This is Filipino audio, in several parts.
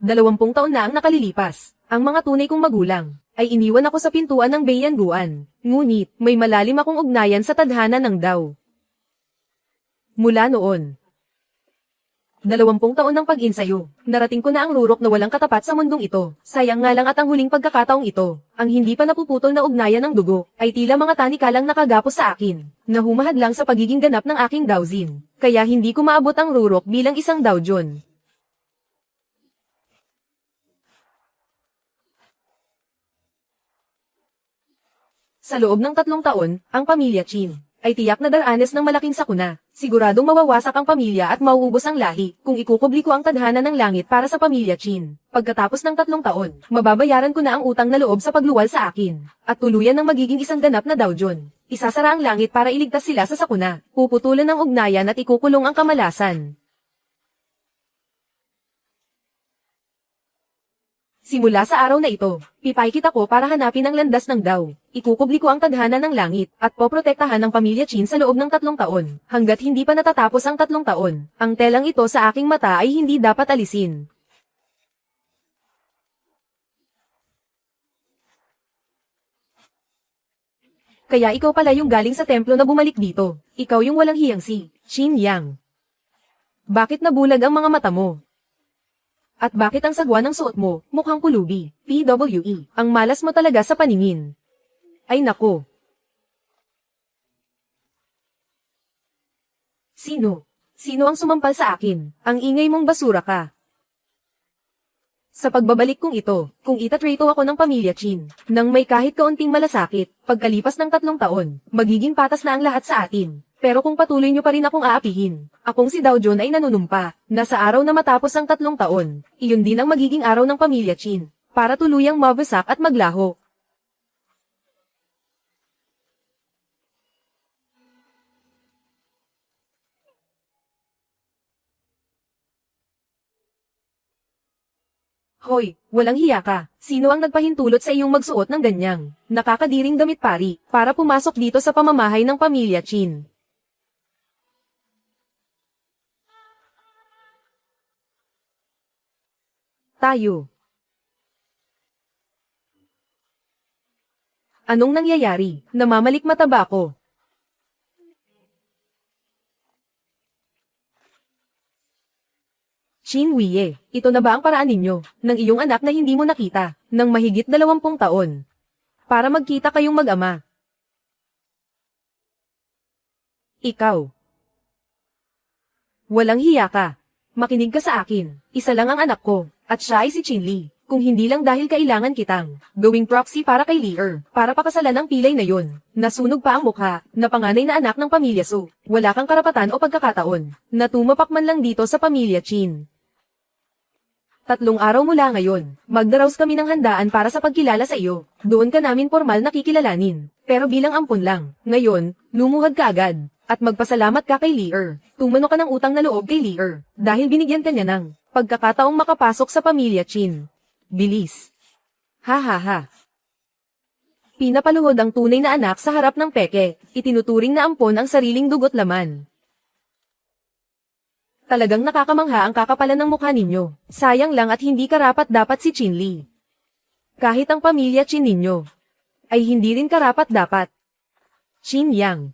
20 taon na ang nakalilipas. Ang mga tunay kong magulang ay iniwan ako sa pintuan ng Bayanguan. Ngunit, may malalim akong ugnayan sa tadhana ng Dao. Mula noon, 20 taon ng pag-insayo, narating ko na ang rurok na walang katapat sa mundong ito. Sayang nga lang at ang huling pagkakataong ito, ang hindi pa napuputol na ugnayan ng dugo, ay tila mga tanikalang nakagapos sa akin, na humahad lang sa pagiging ganap ng aking Daozin. Kaya hindi ko maabot ang rurok bilang isang Daojon. Sa loob ng 3 taon, ang pamilya Qin ay tiyak na daranas ng malaking sakuna. Siguradong mawawasak ang pamilya at mauubos ang lahi kung ikukubli ko ang tadhana ng langit para sa pamilya Qin. Pagkatapos ng 3 taon, mababayaran ko na ang utang na loob sa pagluwal sa akin, at tuluyan ng magiging isang ganap na Daojon. Isasara ang langit para iligtas sila sa sakuna, puputulan ng ugnayan at ikukulong ang kamalasan. Simula sa araw na ito, pipikit ako para hanapin ang landas ng Dao. Ikukubli ko ang tadhana ng langit, at poprotektahan ng pamilya Qin sa loob ng 3 taon, hanggat hindi pa natatapos ang 3 taon. Ang telang ito sa aking mata ay hindi dapat alisin. Kaya ikaw pala yung galing sa templo na bumalik dito. Ikaw yung walang hiyang si Qin Yang. Bakit nabulag ang mga mata mo? At bakit ang sagwa ng suot mo, mukhang pulubi? PWE, ang malas mo talaga sa paningin. Ay nako. Sino? Sino ang sumampal sa akin? Ang ingay mong basura ka. Sa pagbabalik kong ito, kung itatrato ako ng pamilya Qin, nang may kahit kaunting malasakit, pagkalipas ng 3 taon, magiging patas na ang lahat sa atin. Pero kung patuloy nyo pa rin akong aapihin, akong si Daojon ay nanunumpa, na sa araw na matapos ang 3 taon, iyon din ang magiging araw ng pamilya Qin, para tuluyang mabasak at maglaho. Hoy, walang hiya ka. Sino ang nagpahintulot sa iyong magsuot ng ganyang nakakadiring damit pari, para pumasok dito sa pamamahay ng pamilya Qin? Tayo. Anong nangyayari? Namamalikmata ba ako? Qin Huiye, ito na ba ang paraan ninyo, ng iyong anak na hindi mo nakita, ng mahigit 20 taon? Para magkita kayong mag-ama. Ikaw. Walang hiya ka. Makinig ka sa akin. Isa lang ang anak ko, at siya ay si Qin Li. Kung hindi lang dahil kailangan kitang gawing proxy para kay Li para pakasalan ang pilay na yun. Nasunog pa ang mukha, na panganay na anak ng pamilya Su. Wala kang karapatan o pagkakataon, na tumapak man lang dito sa pamilya Qin. 3 araw mula ngayon, magdaraos kami ng handaan para sa pagkilala sa iyo. Doon ka namin formal nakikilalanin. Pero bilang ampon lang, ngayon, lumuhad ka agad. At magpasalamat ka kay Li. Tumano ka ng utang na loob kay Li. Dahil binigyan ka niya ng pagkakataong makapasok sa pamilya Qin. Bilis. Ha ha ha. Pinapaluhod ang tunay na anak sa harap ng peke. Itinuturing na ampon ang sariling dugot laman. Talagang nakakamangha ang kakapalan ng mukha ninyo. Sayang lang at hindi karapat-dapat si Qin Li. Kahit ang pamilya Qin ninyo, ay hindi rin karapat-dapat. Qin Yang.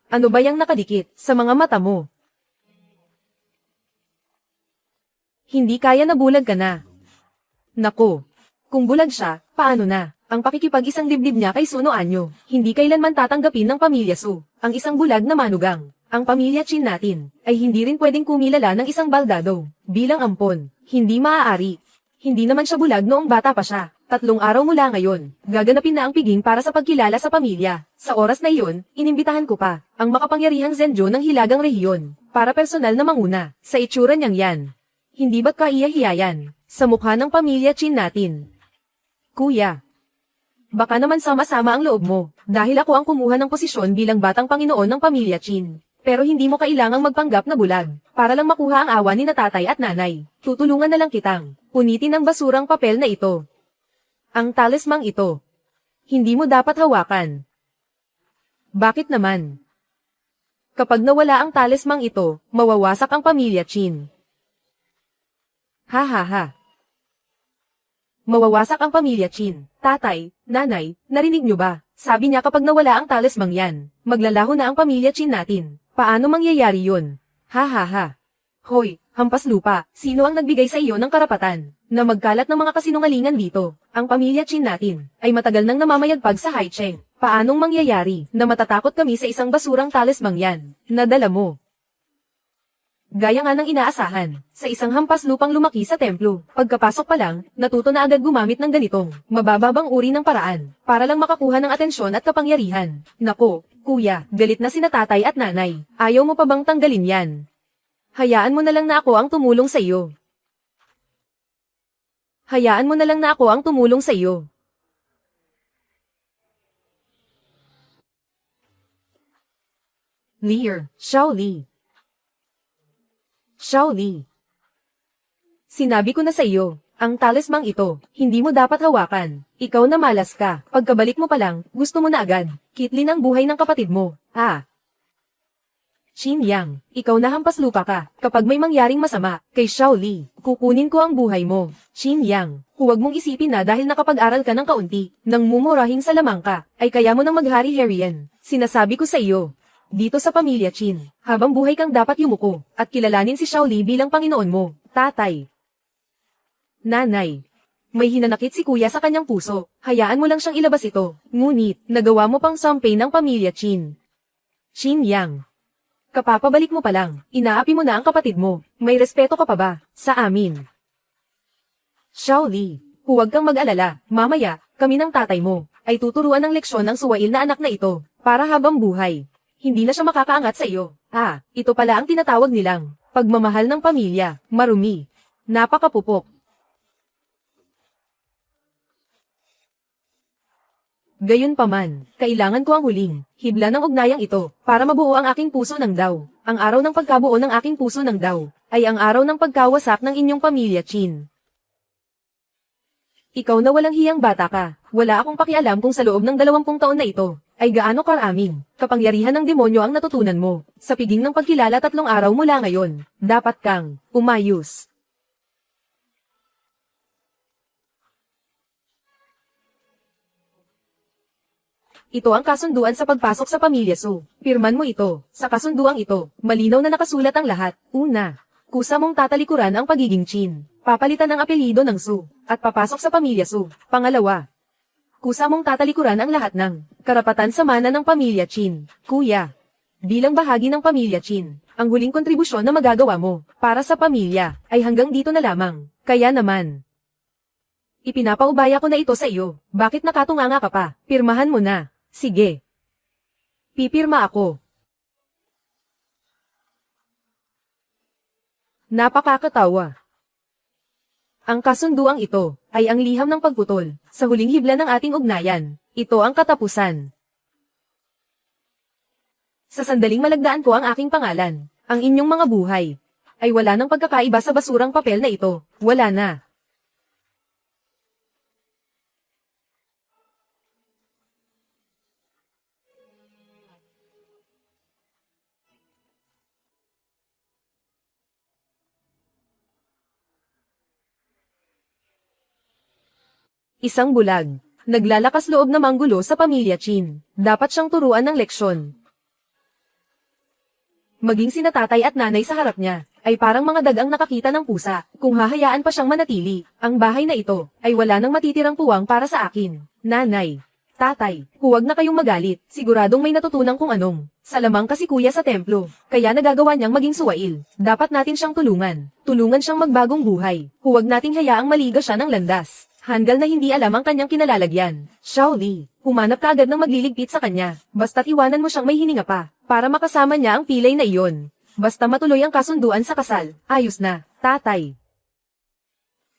Ano ba yang nakadikit sa mga mata mo? Hindi kaya na bulag ka na. Nako. Kung bulag siya, paano na? Ang pakikipag-isang dibdib niya kay Suno Anyo, hindi kailanman tatanggapin ng pamilya Su. Ang isang bulag na manugang. Ang pamilya Qin natin, ay hindi rin pwedeng kumilala ng isang baldado. Bilang ampon, hindi maaari. Hindi naman siya bulag noong bata pa siya. 3 araw mula ngayon, gaganapin na ang piging para sa pagkilala sa pamilya. Sa oras na iyon, inimbitahan ko pa ang makapangyarihang Zhenjo ng Hilagang Rehiyon, para personal na manguna, sa itsura niyang yan. Hindi ba't kaiyahiya yan, sa mukha ng pamilya Qin natin? Kuya. Baka naman sama-sama ang loob mo, dahil ako ang kumuha ng posisyon bilang batang Panginoon ng pamilya Qin. Pero hindi mo kailangang magpanggap na bulag, para lang makuha ang awa ni na tatay at nanay. Tutulungan na lang kitang punitin ang basurang papel na ito. Ang talismang ito. Hindi mo dapat hawakan. Bakit naman? Kapag nawala ang talismang ito, mawawasak ang pamilya Chin. Ha ha ha. Mawawasak ang pamilya Chin. Tatay, nanay, narinig nyo ba? Sabi niya kapag nawala ang talismang yan, maglalaho na ang pamilya Chin natin. Paano mangyayari yun? Ha ha ha. Hoy, hampas lupa, sino ang nagbigay sa iyo ng karapatan na magkalat ng mga kasinungalingan dito? Ang pamilya Chin natin ay matagal nang namamayagpag sa Haicheng. Paanong mangyayari na matatakot kami sa isang basurang talismang yan? Nadala mo. Gaya nga ng inaasahan, sa isang hampas lupang lumaki sa templo, pagkapasok pa lang, natuto na agad gumamit ng ganitong mabababang uri ng paraan, para lang makakuha ng atensyon at kapangyarihan. Nako, kuya, galit na sina tatay at nanay. Ayaw mo pa bang tanggalin yan? Hayaan mo na lang na ako ang tumulong sa iyo. Hayaan mo na lang na ako ang tumulong sa iyo. Lear, Xiao Li. Xiao Li. Sinabi ko na sa iyo, ang talismang ito, hindi mo dapat hawakan. Ikaw na malas ka. Pagkabalik mo pa lang, gusto mo na agad. Kitlin ang buhay ng kapatid mo. Ah. Qin Yang, ikaw na hampas lupa ka. Kapag may mangyaring masama, kay Xiao Li, kukunin ko ang buhay mo. Qin Yang, huwag mong isipin na dahil nakapag-aral ka ng kaunti, nang mumurahing sa lamang ka, ay kaya mo nang maghari-harian. Sinasabi ko sa iyo, dito sa pamilya Chin, habang buhay kang dapat yumuko, at kilalanin si Xiao Li bilang Panginoon mo, tatay. Nanay. May hinanakit si kuya sa kanyang puso, hayaan mo lang siyang ilabas ito, ngunit, nagawa mo pang sampay ng pamilya Chin. Qin Yang. Kapapabalik mo pa lang, inaapi mo na ang kapatid mo, may respeto ka pa ba, sa amin? Xiao Li, huwag kang mag-alala, mamaya, kami ng tatay mo, ay tuturuan ng leksyon ng suwail na anak na ito, para habang buhay. Hindi na siya makakaangat sa iyo. Ah, ito pala ang tinatawag nilang pagmamahal ng pamilya, marumi. Napakapupok. Gayunpaman, kailangan ko ang huling hibla ng ugnayang ito para mabuo ang aking puso ng daw. Ang araw ng pagkabuo ng aking puso ng daw ay ang araw ng pagkawasak ng inyong pamilya Chin. Ikaw na walang hiyang bata ka, wala akong pakialam kung sa loob ng 20 taon na ito ay gaano karaming kapangyarihan ng demonyo ang natutunan mo. Sa piging ng pagkilala 3 araw mula ngayon, dapat kang umayos. Ito ang kasunduan sa pagpasok sa pamilya Su. Pirman mo ito. Sa kasunduang ito, malinaw na nakasulat ang lahat. Una, kusa mong tatalikuran ang pagiging Chin. Papalitan ang apelyido ng Su, at papasok sa pamilya Su. Pangalawa, kusa mong tatalikuran ang lahat ng karapatan sa mana ng pamilya Chin. Kuya, bilang bahagi ng pamilya Chin, ang huling kontribusyon na magagawa mo para sa pamilya ay hanggang dito na lamang. Kaya naman, ipinapaubaya ko na ito sa iyo. Bakit nakatunganga ka pa? Pirmahan mo na. Sige. Pipirma ako. Napakakatawa. Ang kasunduang ito ay ang liham ng pagputol sa huling hibla ng ating ugnayan. Ito ang katapusan. Sa sandaling malagdaan ko ang aking pangalan, ang inyong mga buhay ay wala nang pagkakaiba sa basurang papel na ito. Wala na. Isang bulag. Naglalakas loob na manggulo sa pamilya Chin. Dapat siyang turuan ng leksyon. Maging sina tatay at nanay sa harap niya, ay parang mga dagang nakakita ng pusa. Kung hahayaan pa siyang manatili, ang bahay na ito, ay wala nang matitirang puwang para sa akin. Nanay. Tatay, huwag na kayong magalit. Siguradong may natutunan kung anong salamang kasi kuya sa templo. Kaya nagagawa niyang maging suwail. Dapat natin siyang tulungan. Tulungan siyang magbagong buhay. Huwag nating hayaang maliga siya ng landas. Hanggal na hindi alam ang kanyang kinalalagyan. Xiao Li, humanap ka agad ng magliligpit sa kanya. Basta't iwanan mo siyang may hininga pa, para makasama niya ang pilay na iyon. Basta matuloy ang kasunduan sa kasal. Ayos na, tatay.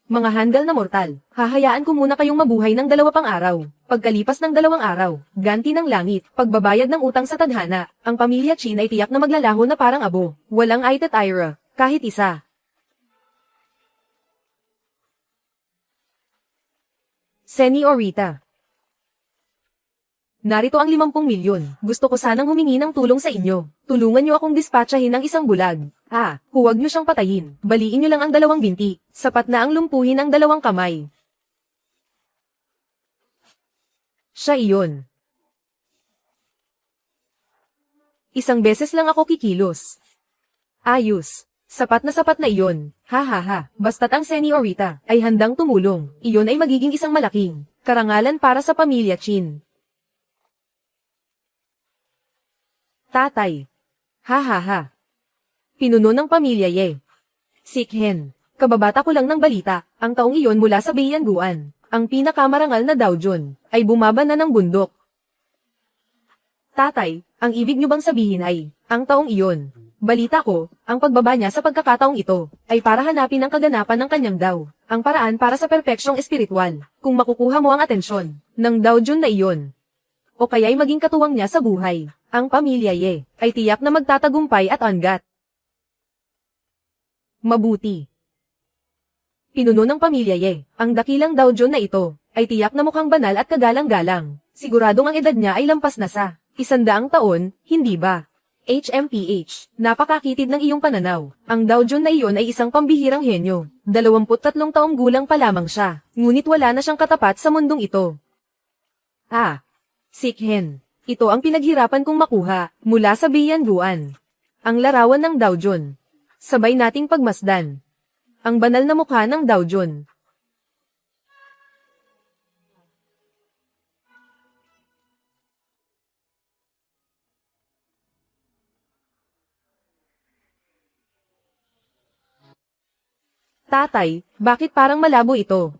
Mga handal na mortal, hahayaan ko muna kayong mabuhay ng 2 pang araw. Pagkalipas ng 2 araw, ganti ng langit, pagbabayad ng utang sa tadhana, ang pamilya Chin ay tiyak na maglalaho na parang abo. Walang Aitat Ira, kahit isa. Señorita. Narito ang 50 milyon. Gusto ko sanang humingi ng tulong sa inyo. Tulungan niyo akong dispatchahin ng isang bulag. Huwag niyo siyang patayin. Baliin niyo lang ang 2 binti. Sapat na ang lumpuhin ang 2 kamay. Siya iyon. Isang beses lang ako kikilos. Ayos. Sapat na iyon. Basta't ang senyorita ay handang tumulong, iyon ay magiging isang malaking karangalan para sa pamilya Chin. Tatay. Pinuno ng pamilya Ye. Sikhen. Kababata ko lang ng balita, ang taong iyon mula sa Bayanguan, ang pinakamarangal na Daojun, ay bumaba na ng bundok. Tatay, ang ibig niyo bang sabihin ay, ang taong iyon, balita ko, ang pagbaba niya sa pagkakataong ito, ay para hanapin ang kaganapan ng kanyang daw, ang paraan para sa perpeksyong espiritual, kung makukuha mo ang atensyon, ng Daojun na iyon. O kaya'y maging katuwang niya sa buhay. Ang pamilya Ye ay tiyak na magtatagumpay at hanggat mabuti. Pinuno ng pamilya Ye, ang dakilang Daojun na ito, ay tiyak na mukhang banal at kagalang-galang. Siguradong ang edad niya ay lampas na sa 100 taon, hindi ba? HMPH, napakakitid ng iyong pananaw. Ang Daojun na iyon ay isang pambihirang henyo. 23 taong gulang pa lamang siya, ngunit wala na siyang katapat sa mundong ito. Sikhen. Ito ang pinaghirapan kong makuha, mula sa Bayanguan. Ang larawan ng Daojun. Sabay nating pagmasdan. Ang banal na mukha ng Daojun. Tatay, bakit parang malabo ito?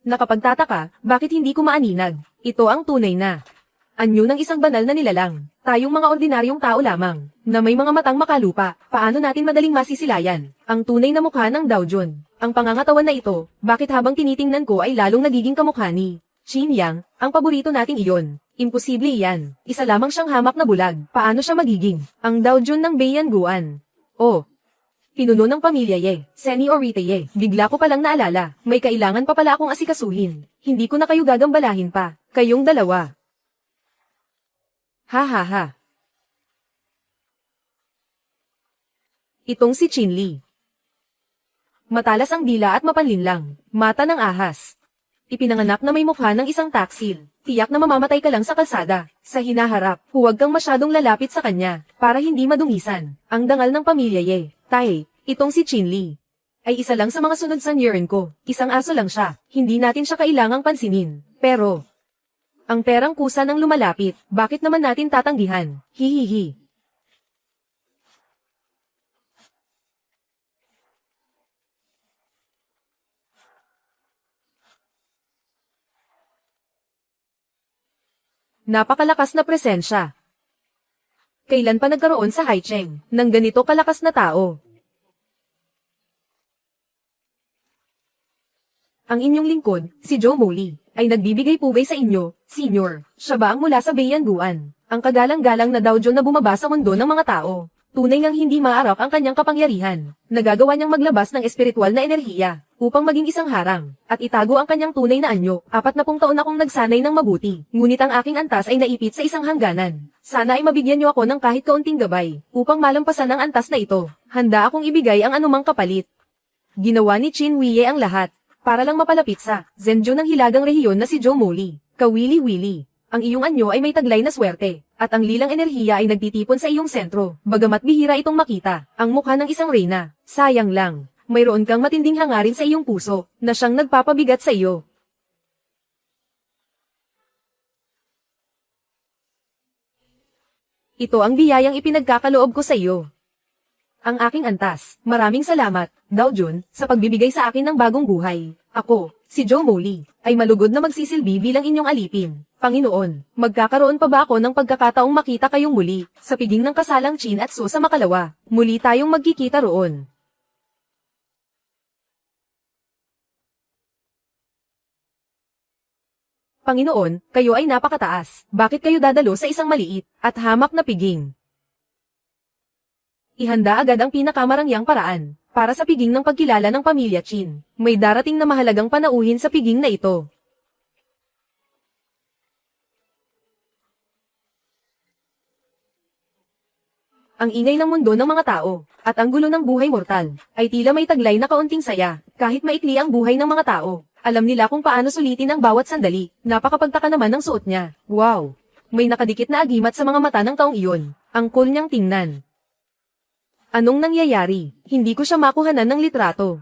Nakapagtataka, bakit hindi ko maaninag? Ito ang tunay na anyo ng isang banal na nilalang. Tayong mga ordinaryong tao lamang, na may mga matang makalupa, paano natin madaling masisilayan ang tunay na mukha ng Daojun? Ang pangangatawan na ito, bakit habang tinitingnan ko ay lalong nagiging kamukha ni Qin Yang, ang paborito nating iyon? Imposible iyan. Isa lamang siyang hamak na bulag. Paano siya magiging ang Daojun ng Bayanguan? Pinuno ng pamilya Ye, Senyorita Ye, bigla ko palang naalala, may kailangan pa pala akong asikasuhin. Hindi ko na kayo gagambalahin pa, kayong dalawa. Itong si Qin Li. Matalas ang dila at mapanlinlang, mata ng ahas. Ipinanganak na may mukha ng isang taksil. Tiyak na mamamatay ka lang sa kalsada. Sa hinaharap, huwag kang masyadong lalapit sa kanya, para hindi madungisan. Ang dangal ng pamilya Ye. Tay, itong si Qin Li ay isa lang sa mga sunod sa Nyuren ko. Isang aso lang siya. Hindi natin siya kailangang pansinin. Pero, ang perang kusa ng lumalapit, bakit naman natin tatanggihan? Hihihi. Napakalakas na presensya. Kailan pa nagkaroon sa Haicheng ng ganito kalakas na tao? Ang inyong lingkod, si Joe Moli, ay nagbibigay pugay sa inyo, Senior. Siya ba ang mula sa Bayanguan? Ang kagalang-galang na Daojun na bumaba sa mundo ng mga tao. Tunay ngang hindi maarap ang kanyang kapangyarihan. Nagagawa niyang maglabas ng espiritual na enerhiya, upang maging isang harang, at itago ang kanyang tunay na anyo. 40 taon akong nagsanay ng mabuti, ngunit ang aking antas ay naipit sa isang hangganan. Sana ay mabigyan niyo ako ng kahit kaunting gabay, upang malampasan ang antas na ito. Handa akong ibigay ang anumang kapalit. Ginawa ni Qin Wei ang lahat, para lang mapalapit sa Zhenjiu ng hilagang rehiyon na si Joe Moli. Kawili-wili. Ang iyong anyo ay may taglay na swerte, at ang lilang enerhiya ay nagtitipon sa iyong sentro, bagamat bihira itong makita, ang mukha ng isang reyna. Sayang lang, mayroon kang matinding hangarin sa iyong puso, na siyang nagpapabigat sa iyo. Ito ang biyayang ipinagkakaloob ko sa iyo. Ang aking antas, maraming salamat, Daojun, sa pagbibigay sa akin ng bagong buhay. Ako, si Joe Moli, ay malugod na magsisilbi bilang inyong alipin. Panginoon, magkakaroon pa ba ako ng pagkakataong makita kayong muli, sa piging ng kasalang Qin at Su sa makalawa? Muli tayong magkikita roon. Panginoon, kayo ay napakataas. Bakit kayo dadalo sa isang maliit at hamak na piging? Ihanda agad ang pinakamarangyang paraan para sa piging ng pagkilala ng pamilya Qin. May darating na mahalagang panauhin sa piging na ito. Ang ingay ng mundo ng mga tao, at ang gulo ng buhay mortal, ay tila may taglay na kaunting saya, kahit maikli ang buhay ng mga tao. Alam nila kung paano sulitin ang bawat sandali. Napakapagtaka naman ng suot niya. Wow! May nakadikit na agimat sa mga mata ng taong iyon. Ang cool niyang tingnan. Anong nangyayari? Hindi ko siya makuhanan ng litrato.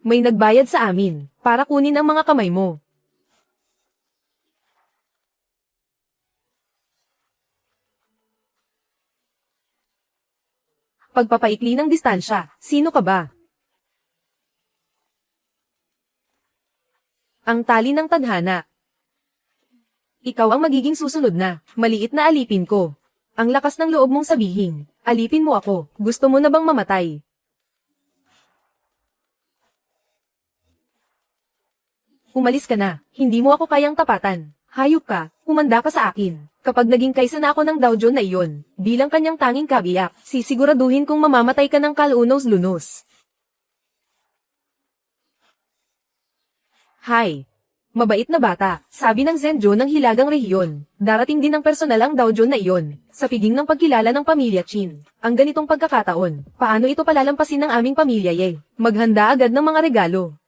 May nagbayad sa amin, para kunin ang mga kamay mo. Pagpapaikli ng distansya, sino ka ba? Ang tali ng tadhana. Ikaw ang magiging susunod na, maliit na alipin ko. Ang lakas ng loob mong sabihin, alipin mo ako, gusto mo na bang mamatay? Umalis ka na, hindi mo ako kayang tapatan. Hayop ka, humanda ka sa akin. Kapag naging kaisa na ako ng Dow na iyon, bilang kanyang tanging kabiyak, sisiguraduhin kong mamamatay ka ng kalunos-lunos. Hay! Mabait na bata, sabi ng Zenjo ng Hilagang Rehiyon. Darating din ng personal ang Dow na iyon, sa piging ng pagkilala ng pamilya Chin. Ang ganitong pagkakataon, paano ito palalampasin ng aming pamilya ye? Maghanda agad ng mga regalo.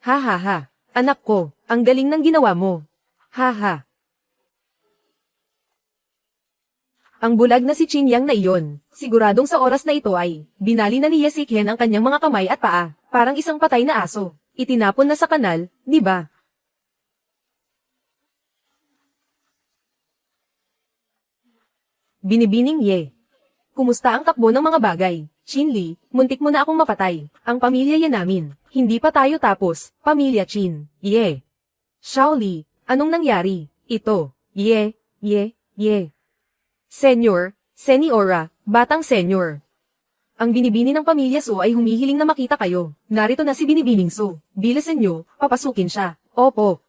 Ha ha ha, anak ko, ang galing ng ginawa mo. Ha ha. Ang bulag na si Chin Yang na iyon, siguradong sa oras na ito ay, binali na ni Yesikhen ang kanyang mga kamay at paa, parang isang patay na aso. Itinapon na sa kanal, di ba? Binibining Ye. Kumusta ang takbo ng mga bagay? Chin Li, muntik mo na akong mapatay. Ang pamilya yan namin. Hindi pa tayo tapos, pamilya Chin. Ye. Xiao Li, anong nangyari? Ito. Ye. Senyor, Seniora, batang senyor. Ang binibini ng pamilya Su ay humihiling na makita kayo. Narito na si Binibining Su. Bilisan nyo, papasukin siya. Opo.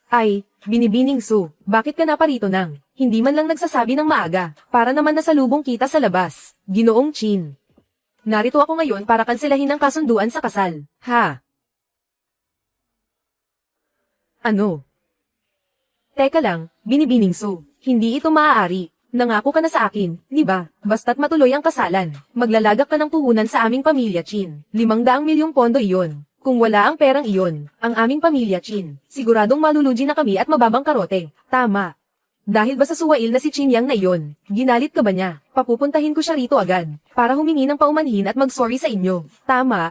Ay, Binibining Su, bakit ka naparito nang? Hindi man lang nagsasabi ng maaga, para naman nasalubong kita sa labas. Ginoong Chin. Narito ako ngayon para kanselahin ang kasunduan sa kasal. Ha? Ano? Teka lang, Binibining Su, hindi ito maaari. Nangako ka na sa akin, di ba? Basta't matuloy ang kasalan, maglalagak ka ng puhunan sa aming pamilya Chin. 500 milyong pondo iyon. Kung wala ang perang iyon, ang aming pamilya Chin, siguradong malulugi na kami at mababang karote. Tama. Dahil ba sa suwail na si Chin Yang na iyon, ginalit ka ba niya? Papupuntahin ko siya rito agad, para humingi ng paumanhin at mag-sorry sa inyo. Tama.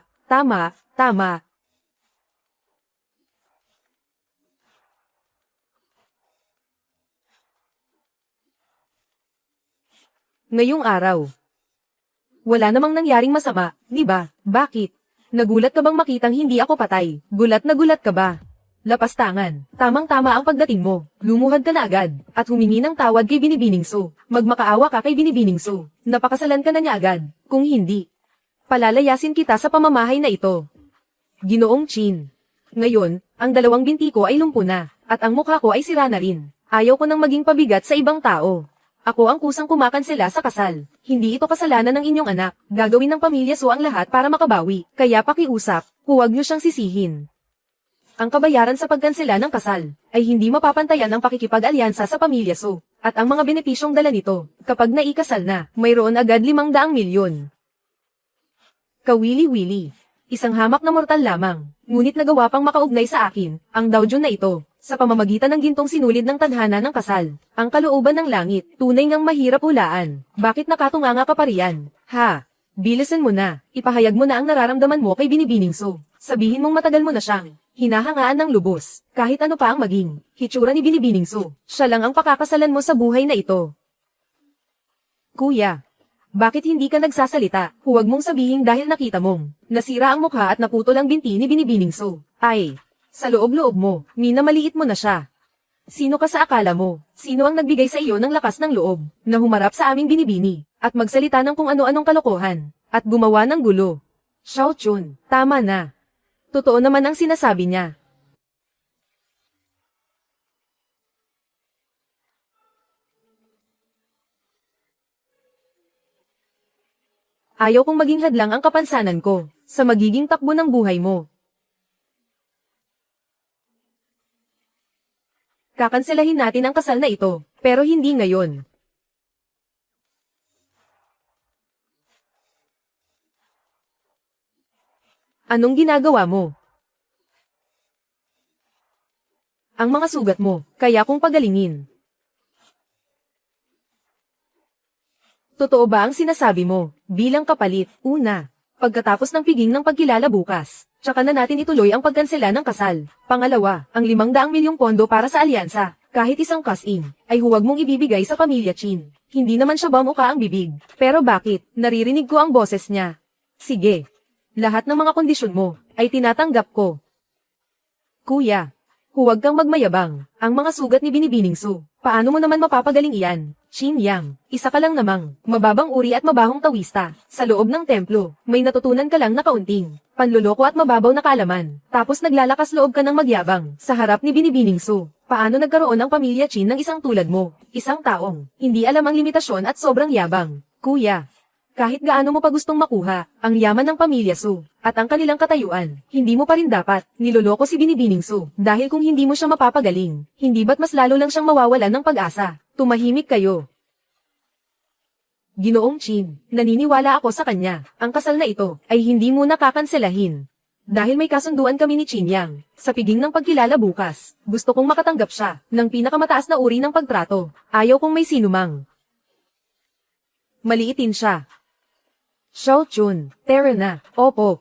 Ngayong araw. Wala namang nangyaring masama, di ba? Bakit? Nagulat ka bang makitang hindi ako patay? Gulat na gulat ka ba? Lapastangan. Tamang-tama ang pagdating mo. Lumuhad ka na agad, at humingi ng tawad kay Binibining Su. Magmakaawa ka kay Binibining Su. Napakasalan ka na niya agad. Kung hindi, palalayasin kita sa pamamahay na ito. Ginoong Chin. Ngayon, ang dalawang binti ko ay lumpo na, at ang mukha ko ay sira na rin. Ayaw ko nang maging pabigat sa ibang tao. Ako ang kusang kumakansela sa kasal. Hindi ito kasalanan ng inyong anak. Gagawin ng pamilya Su ang lahat para makabawi. Kaya pakiusap, huwag niyo siyang sisihin. Ang kabayaran sa pagkansela ng kasal ay hindi mapapantayan ang pakikipag-alyansa sa pamilya Su. At ang mga benepisyong dala nito, kapag naikasal na, mayroon agad 500 milyon. Kawili-wili. Isang hamak na mortal lamang, ngunit nagawa pang makaugnay sa akin, ang Daojun na ito, sa pamamagitan ng gintong sinulid ng tadhana ng kasal. Ang kalooban ng langit, tunay ngang mahirap hulaan. Bakit nakatunganga ka pa riyan? Ha? Bilisan mo na, ipahayag mo na ang nararamdaman mo kay Binibining Su. Sabihin mong matagal mo na siyang hinahangaan ng lubos, kahit ano pa ang maging hitsura ni Binibining Su. Siya lang ang pakakasalan mo sa buhay na ito. Kuya. Bakit hindi ka nagsasalita? Huwag mong sabihin dahil nakita mong nasira ang mukha at naputol ang binti ni Binibining Su. Ay, sa loob-loob mo, minamaliit mo na siya. Sino ka sa akala mo? Sino ang nagbigay sa iyo ng lakas ng loob na humarap sa aming binibini at magsalita ng kung ano-anong kalokohan at gumawa ng gulo? Xiao Chun, tama na. Totoo naman ang sinasabi niya. Ayaw kong maging hadlang ang kapansanan ko sa magiging takbo ng buhay mo. Kakanselahin natin ang kasal na ito, pero hindi ngayon. Anong ginagawa mo? Ang mga sugat mo, kaya kong pagalingin. Totoo ba ang sinasabi mo, bilang kapalit, una, pagkatapos ng piging ng pagkilala bukas, tsaka na natin ituloy ang pagkansela ng kasal. Pangalawa, ang 500 milyong pondo para sa alyansa, kahit isang cash-in, ay huwag mong ibibigay sa pamilya Chin. Hindi naman siya bumuka ang bibig. Pero bakit? Naririnig ko ang boses niya. Sige. Lahat ng mga kondisyon mo, ay tinatanggap ko. Kuya, huwag kang magmayabang. Ang mga sugat ni Binibining Su, paano mo naman mapapagaling iyan? Chin Yang, isa ka lang namang, mababang uri at mabahong tawista. Sa loob ng templo, may natutunan ka lang na kaunting panluloko at mababaw na kaalaman. Tapos naglalakas loob ka ng magyabang sa harap ni Binibining Su. Paano nagkaroon ang pamilya Chin ng isang tulad mo? Isang taong hindi alam ang limitasyon at sobrang yabang. Kuya, kahit gaano mo pa gustong makuha ang yaman ng pamilya Su at ang kanilang katayuan, hindi mo pa rin dapat niloloko si Binibining Su. Dahil kung hindi mo siya mapapagaling, hindi ba't mas lalo lang siyang mawawalan ng pag-asa? Tumahimik kayo. Ginoong Chin, naniniwala ako sa kanya. Ang kasal na ito ay hindi muna kakanselahin. Dahil may kasunduan kami ni Chin Yang, sa piging ng pagkilala bukas, gusto kong makatanggap siya ng pinakamataas na uri ng pagtrato. Ayaw kong may sinumang maliitin siya. Xiao Chun, tara na, opo.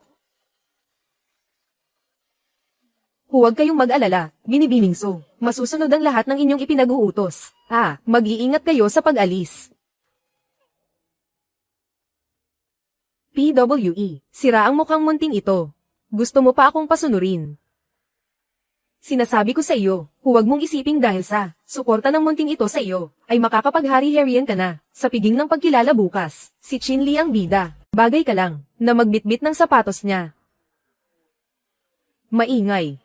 Huwag kayong mag-alala, Binibining Su. Masusunod ang lahat ng inyong ipinag-uutos. Mag-iingat kayo sa pag-alis. PWE, sira ang mukhang munting ito. Gusto mo pa akong pasunurin. Sinasabi ko sa iyo, huwag mong isiping dahil sa suporta ng munting ito sa iyo, ay makakapaghari-harian ka na, sa piging ng pagkilala bukas. Si Chin Li ang bida, bagay ka lang, na magbitbit ng sapatos niya. Maingay.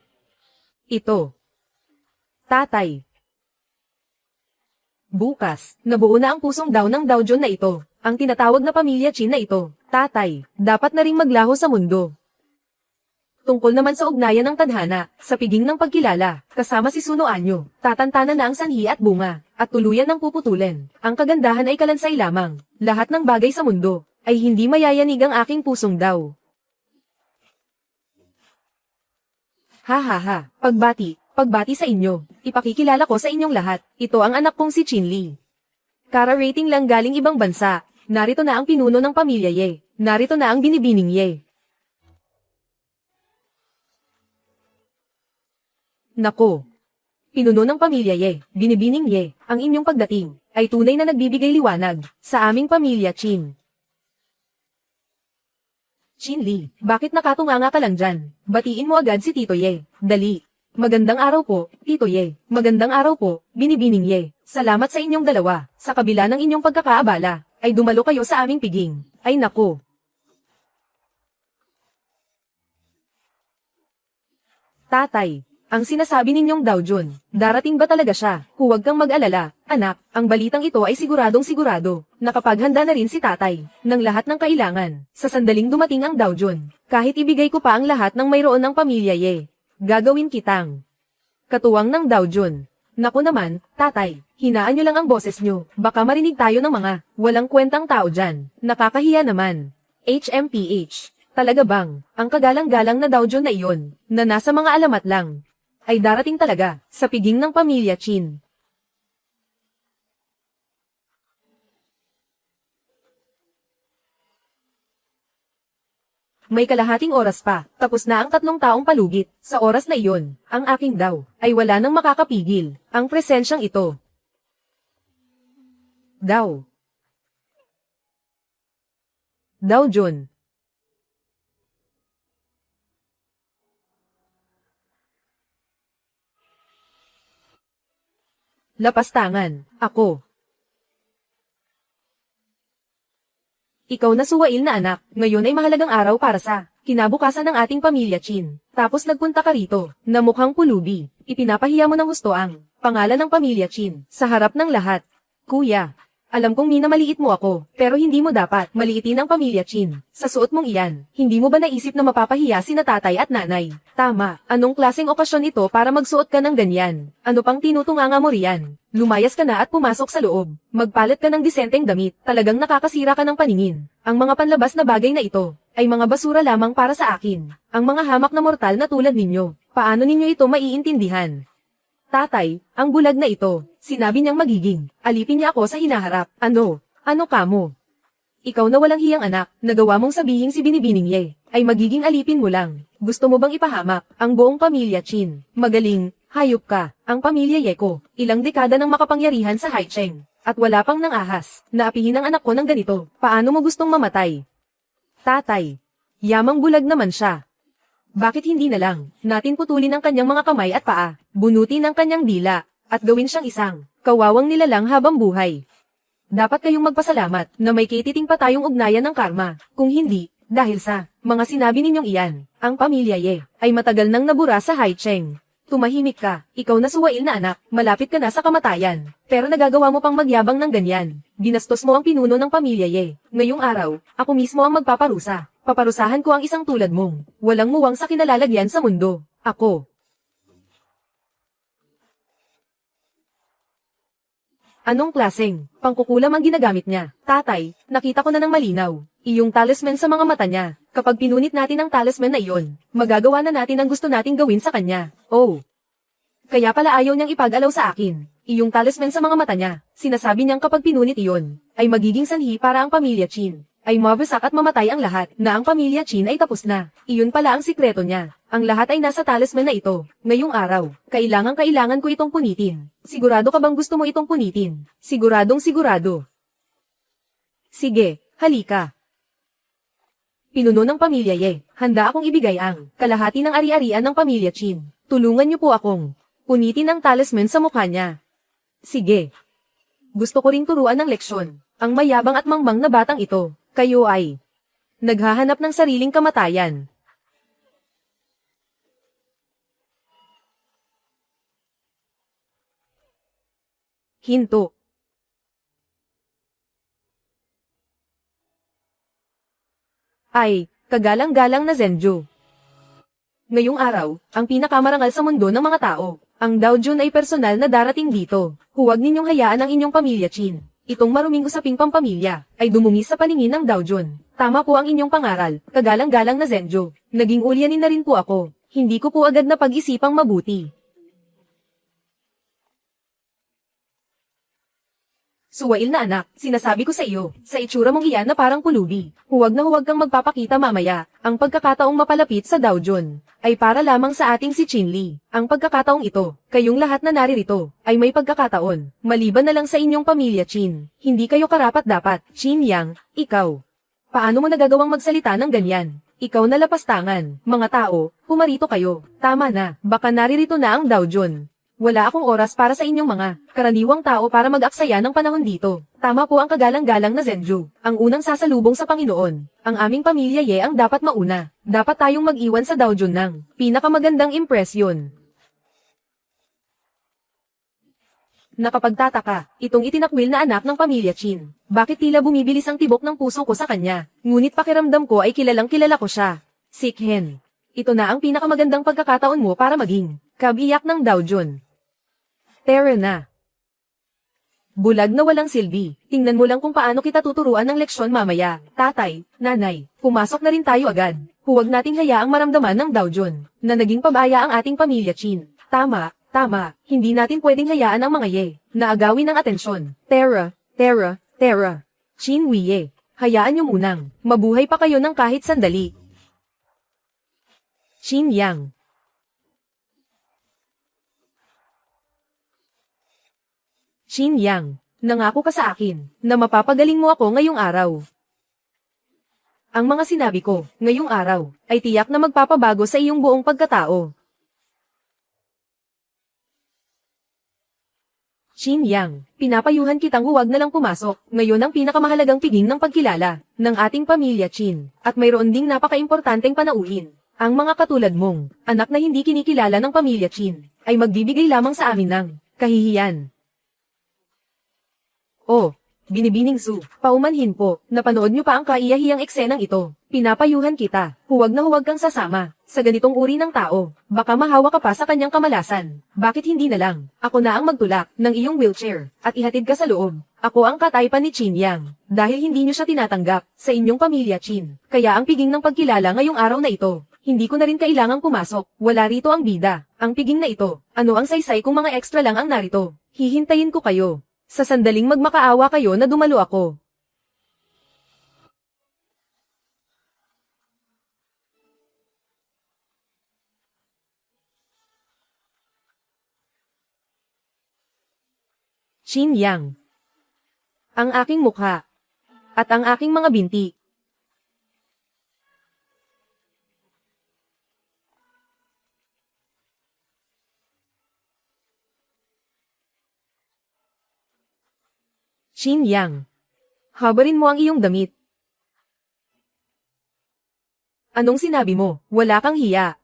Ito. Tatay. Bukas, nabuo na ang pusong daw ng Daojon na ito, ang tinatawag na pamilya Chin na ito. Tatay, dapat na ring maglaho sa mundo. Tungkol naman sa ugnayan ng tadhana, sa piging ng pagkilala, kasama si Suno Anyo, tatantanan na ang sanhi at bunga, at tuluyan ng puputulan. Ang kagandahan ay kalansay lamang. Lahat ng bagay sa mundo, ay hindi mayayanig ang aking pusong daw. Ha, pagbati sa inyo. Ipakikilala ko sa inyong lahat, ito ang anak kong si Chin Li. Kara-rating lang galing ibang bansa, narito na ang pinuno ng pamilya Ye, narito na ang Binibining Ye. Nako! Pinuno ng pamilya Ye, Binibining Ye, ang inyong pagdating, ay tunay na nagbibigay liwanag, sa aming pamilya Chin. Chin Li, bakit nakatunganga ka lang dyan? Batiin mo agad si Tito Ye, dali. Magandang araw po, Tito Ye. Magandang araw po, Binibining Ye. Salamat sa inyong dalawa, sa kabila ng inyong pagkakaabala, ay dumalo kayo sa aming piging. Ay nako! Tatay. Ang sinasabi ninyong Daojon, darating ba talaga siya? Huwag kang mag-alala, anak, ang balitang ito ay siguradong sigurado. Nakapaghanda na rin si tatay, ng lahat ng kailangan. Sa sandaling dumating ang Daojon, kahit ibigay ko pa ang lahat ng mayroon ng pamilya Ye, gagawin kitang katuwang ng Daojon. Naku naman, tatay, hinaan nyo lang ang boses nyo, baka marinig tayo ng mga walang kwentang tao dyan. Nakakahiya naman. HMPH, talaga bang, ang kagalang-galang na Daojon na iyon, na nasa mga alamat lang, ay darating talaga, sa piging ng pamilya Chin. May kalahating oras pa, tapos na ang 3 taong palugit. Sa oras na iyon, ang aking daw, ay wala nang makakapigil, ang presensyang ito. Daojon. Lapastangan, ako. Ikaw na suwail na anak, ngayon ay mahalagang araw para sa kinabukasan ng ating pamilya Chin. Tapos nagpunta ka rito, na mukhang pulubi. Ipinapahiya mo ng husto ang pangalan ng pamilya Chin, sa harap ng lahat. Kuya, Alam kong minamaliit mo ako, pero hindi mo dapat maliitin ang pamilya Chin. Sa suot mong iyan, hindi mo ba naisip na mapapahiya sina tatay at nanay? Tama, anong klaseng okasyon ito para magsuot ka ng ganyan? Ano pang tinutunganga mo riyan? Lumayas ka na at pumasok sa loob. Magpalit ka ng disenteng damit, talagang nakakasira ka ng paningin. Ang mga panlabas na bagay na ito, ay mga basura lamang para sa akin. Ang mga hamak na mortal na tulad ninyo, paano ninyo ito maiintindihan? Tatay, ang bulag na ito, sinabi niyang magiging, alipin niya ako sa hinaharap. Ano? Ano ka mo? Ikaw na walang hiyang anak, nagawa mong sabihing si Binibining Ye, ay magiging alipin mo lang. Gusto mo bang ipahamak ang buong pamilya Chin? Magaling, hayop ka, ang pamilya Ye ko, ilang dekada nang makapangyarihan sa Haicheng, at wala pang nang ahas, naapihin ang anak ko ng ganito, paano mo gustong mamatay? Tatay, yamang bulag naman siya. Bakit hindi na lang natin putulin ang kanyang mga kamay at paa, bunutin ang kanyang dila, at gawin siyang isang kawawang nilalang habang buhay? Dapat kayong magpasalamat na may kititing pa tayong ugnayan ng karma, kung hindi, dahil sa mga sinabi ninyong iyan, ang pamilya Ye ay matagal nang nabura sa Haicheng. Tumahimik ka, ikaw na suwail na anak, malapit ka na sa kamatayan, pero nagagawa mo pang magyabang ng ganyan. Ginastos mo ang pinuno ng pamilya Ye. Ngayong araw, ako mismo ang magpaparusa. Paparusahan ko ang isang tulad mong walang muwang sa kinalalagyan sa mundo. Ako. Anong klaseng pangkukulam ang ginagamit niya? Tatay, nakita ko na ng malinaw. Iyong talisman sa mga mata niya. Kapag pinunit natin ang talisman na iyon, magagawa na natin ang gusto nating gawin sa kanya. Oh. Kaya pala ayaw niyang ipag-alaw sa akin. Iyong talisman sa mga mata niya. Sinasabi niyang kapag pinunit iyon, ay magiging sanhi para ang pamilya Chin ay mawasak at mamatay ang lahat, na ang pamilya Chin ay tapos na. Iyon pala ang sikreto niya. Ang lahat ay nasa talisman na ito. Ngayong araw, kailangan ko itong punitin. Sigurado ka bang gusto mo itong punitin? Siguradong sigurado. Sige, halika. Pinuno ng pamilya Ye, handa akong ibigay ang kalahati ng ari-arian ng pamilya Chin. Tulungan niyo po akong punitin ang talisman sa mukha niya. Sige. Gusto ko ring turuan ng leksyon ang mayabang at mangmang na batang ito. Kayo ay naghahanap ng sariling kamatayan. Hinto. Ay, kagalang-galang na Zenju. Ngayong araw, ang pinakamarangal sa mundo ng mga tao, ang Daojun ay personal na darating dito. Huwag ninyong hayaan ang inyong pamilya Chin. Itong maruming usaping pampamilya, ay dumumi sa paningin ng Daojun. Tama po ang inyong pangaral, kagalang-galang na Zenju. Naging ulyanin na rin po ako. Hindi ko po agad na pag-isipang mabuti. Suwail na anak, sinasabi ko sa iyo, sa itsura mong iyan na parang pulubi. Huwag na huwag kang magpapakita mamaya. Ang pagkakataong mapalapit sa Daojun, ay para lamang sa ating si Chinli. Ang pagkakataong ito, kayong lahat na naririto, ay may pagkakataon. Maliban na lang sa inyong pamilya Chin. Hindi kayo karapat-dapat. Chin Yang, ikaw. Paano mo nagagawang magsalita ng ganyan? Ikaw na lapastangan. Mga tao, pumarito kayo. Tama na, baka naririto na ang Daojun. Wala akong oras para sa inyong mga karaniwang tao para mag-aksaya ng panahon dito. Tama po ang kagalang-galang na Zenju. Ang unang sasalubong sa Panginoon. Ang aming pamilya Ye ang dapat mauna. Dapat tayong mag-iwan sa Daojun ng pinakamagandang impresyon. Nakapagtataka, itong itinakwil na anak ng pamilya Chin. Bakit tila bumibilis ang tibok ng puso ko sa kanya? Ngunit pakiramdam ko ay kilalang kilala ko siya. Sikhen. Ito na ang pinakamagandang pagkakataon mo para maging kabiyak ng Daojun. Tara na. Bulag na walang silbi. Tingnan mo lang kung paano kita tuturuan ng leksyon mamaya. Tatay, nanay, pumasok na rin tayo agad. Huwag nating hayaang maramdaman ng Daojun na naging pabaya ang ating pamilya Chin. Tama, tama. Hindi natin pwedeng hayaan ang mga Ye na agawin ng atensyon. Tara. Chin Wiye, hayaan niyo munang mabuhay pa kayo ng kahit sandali. Chin Yang. Chin Yang, nangako ka sa akin na mapapagaling mo ako ngayong araw. Ang mga sinabi ko ngayong araw ay tiyak na magpapabago sa iyong buong pagkatao. Chin Yang, pinapayuhan kitang huwag na lang pumasok. Ngayon ang pinakamahalagang piging ng pagkilala ng ating pamilya Chin, at mayroon ding napaka-importanteng panauhin. Ang mga katulad mong anak na hindi kinikilala ng pamilya Chin ay magbibigay lamang sa amin ng kahihiyan. Oh, Binibining Su, paumanhin po, napanood niyo pa ang kaiyahiyang eksenang ito. Pinapayuhan kita, huwag na huwag kang sasama, sa ganitong uri ng tao, baka mahawa ka pa sa kanyang kamalasan. Bakit hindi na lang, ako na ang magtulak ng iyong wheelchair, at ihatid ka sa loob. Ako ang kataypan ni Chin Yang, dahil hindi niyo siya tinatanggap, sa inyong pamilya Chin. Kaya ang piging ng pagkilala ngayong araw na ito, hindi ko na rin kailangang pumasok, wala rito ang bida. Ang piging na ito, ano ang saysay kung mga extra lang ang narito? Hihintayin ko kayo. Sa sandaling magmakaawa kayo na dumalo ako. Chin Yang. Ang aking mukha. At ang aking mga binti. Chin Yang. Habarin mo ang iyong damit. Anong sinabi mo? Wala kang hiya.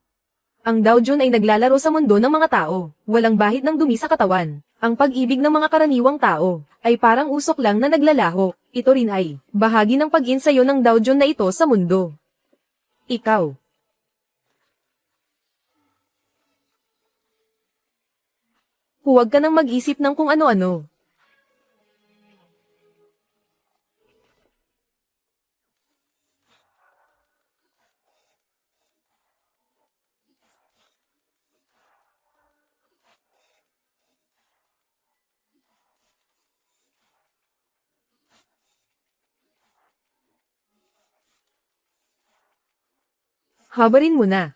Ang Daojun ay naglalaro sa mundo ng mga tao, walang bahid ng dumi sa katawan. Ang pag-ibig ng mga karaniwang tao, ay parang usok lang na naglalaho. Ito rin ay, bahagi ng pag-insayo ng Daojun na ito sa mundo. Ikaw. Huwag ka nang mag-isip ng kung ano-ano. Habarin mo na.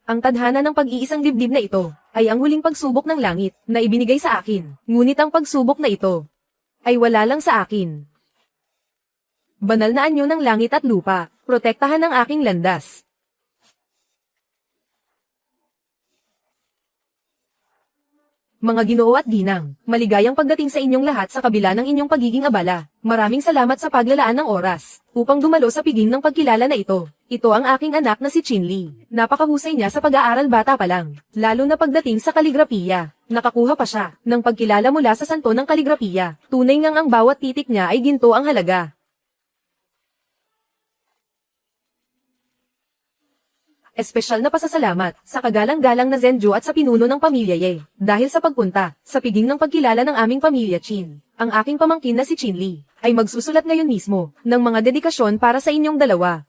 Ang tadhana ng pag-iisang dibdib na ito, ay ang huling pagsubok ng langit, na ibinigay sa akin. Ngunit ang pagsubok na ito, ay wala lang sa akin. Banal na anyo ng langit at lupa, protektahan ang aking landas. Mga Ginoo at Ginang, maligayang pagdating sa inyong lahat sa kabila ng inyong pagiging abala. Maraming salamat sa paglalaan ng oras, upang dumalo sa piging ng pagkilala na ito. Ito ang aking anak na si Chin Lee. Napakahusay niya sa pag-aaral bata pa lang, lalo na pagdating sa kaligrapiya. Nakakuha pa siya ng pagkilala mula sa santo ng kaligrapiya. Tunay ngang ang bawat titik niya ay ginto ang halaga. Espesyal na pasasalamat sa kagalang-galang na Zenju at sa pinuno ng pamilya Ye, dahil sa pagpunta sa piging ng pagkilala ng aming pamilya Chin. Ang aking pamangkin na si Chin Lee ay magsusulat ngayon mismo ng mga dedikasyon para sa inyong dalawa.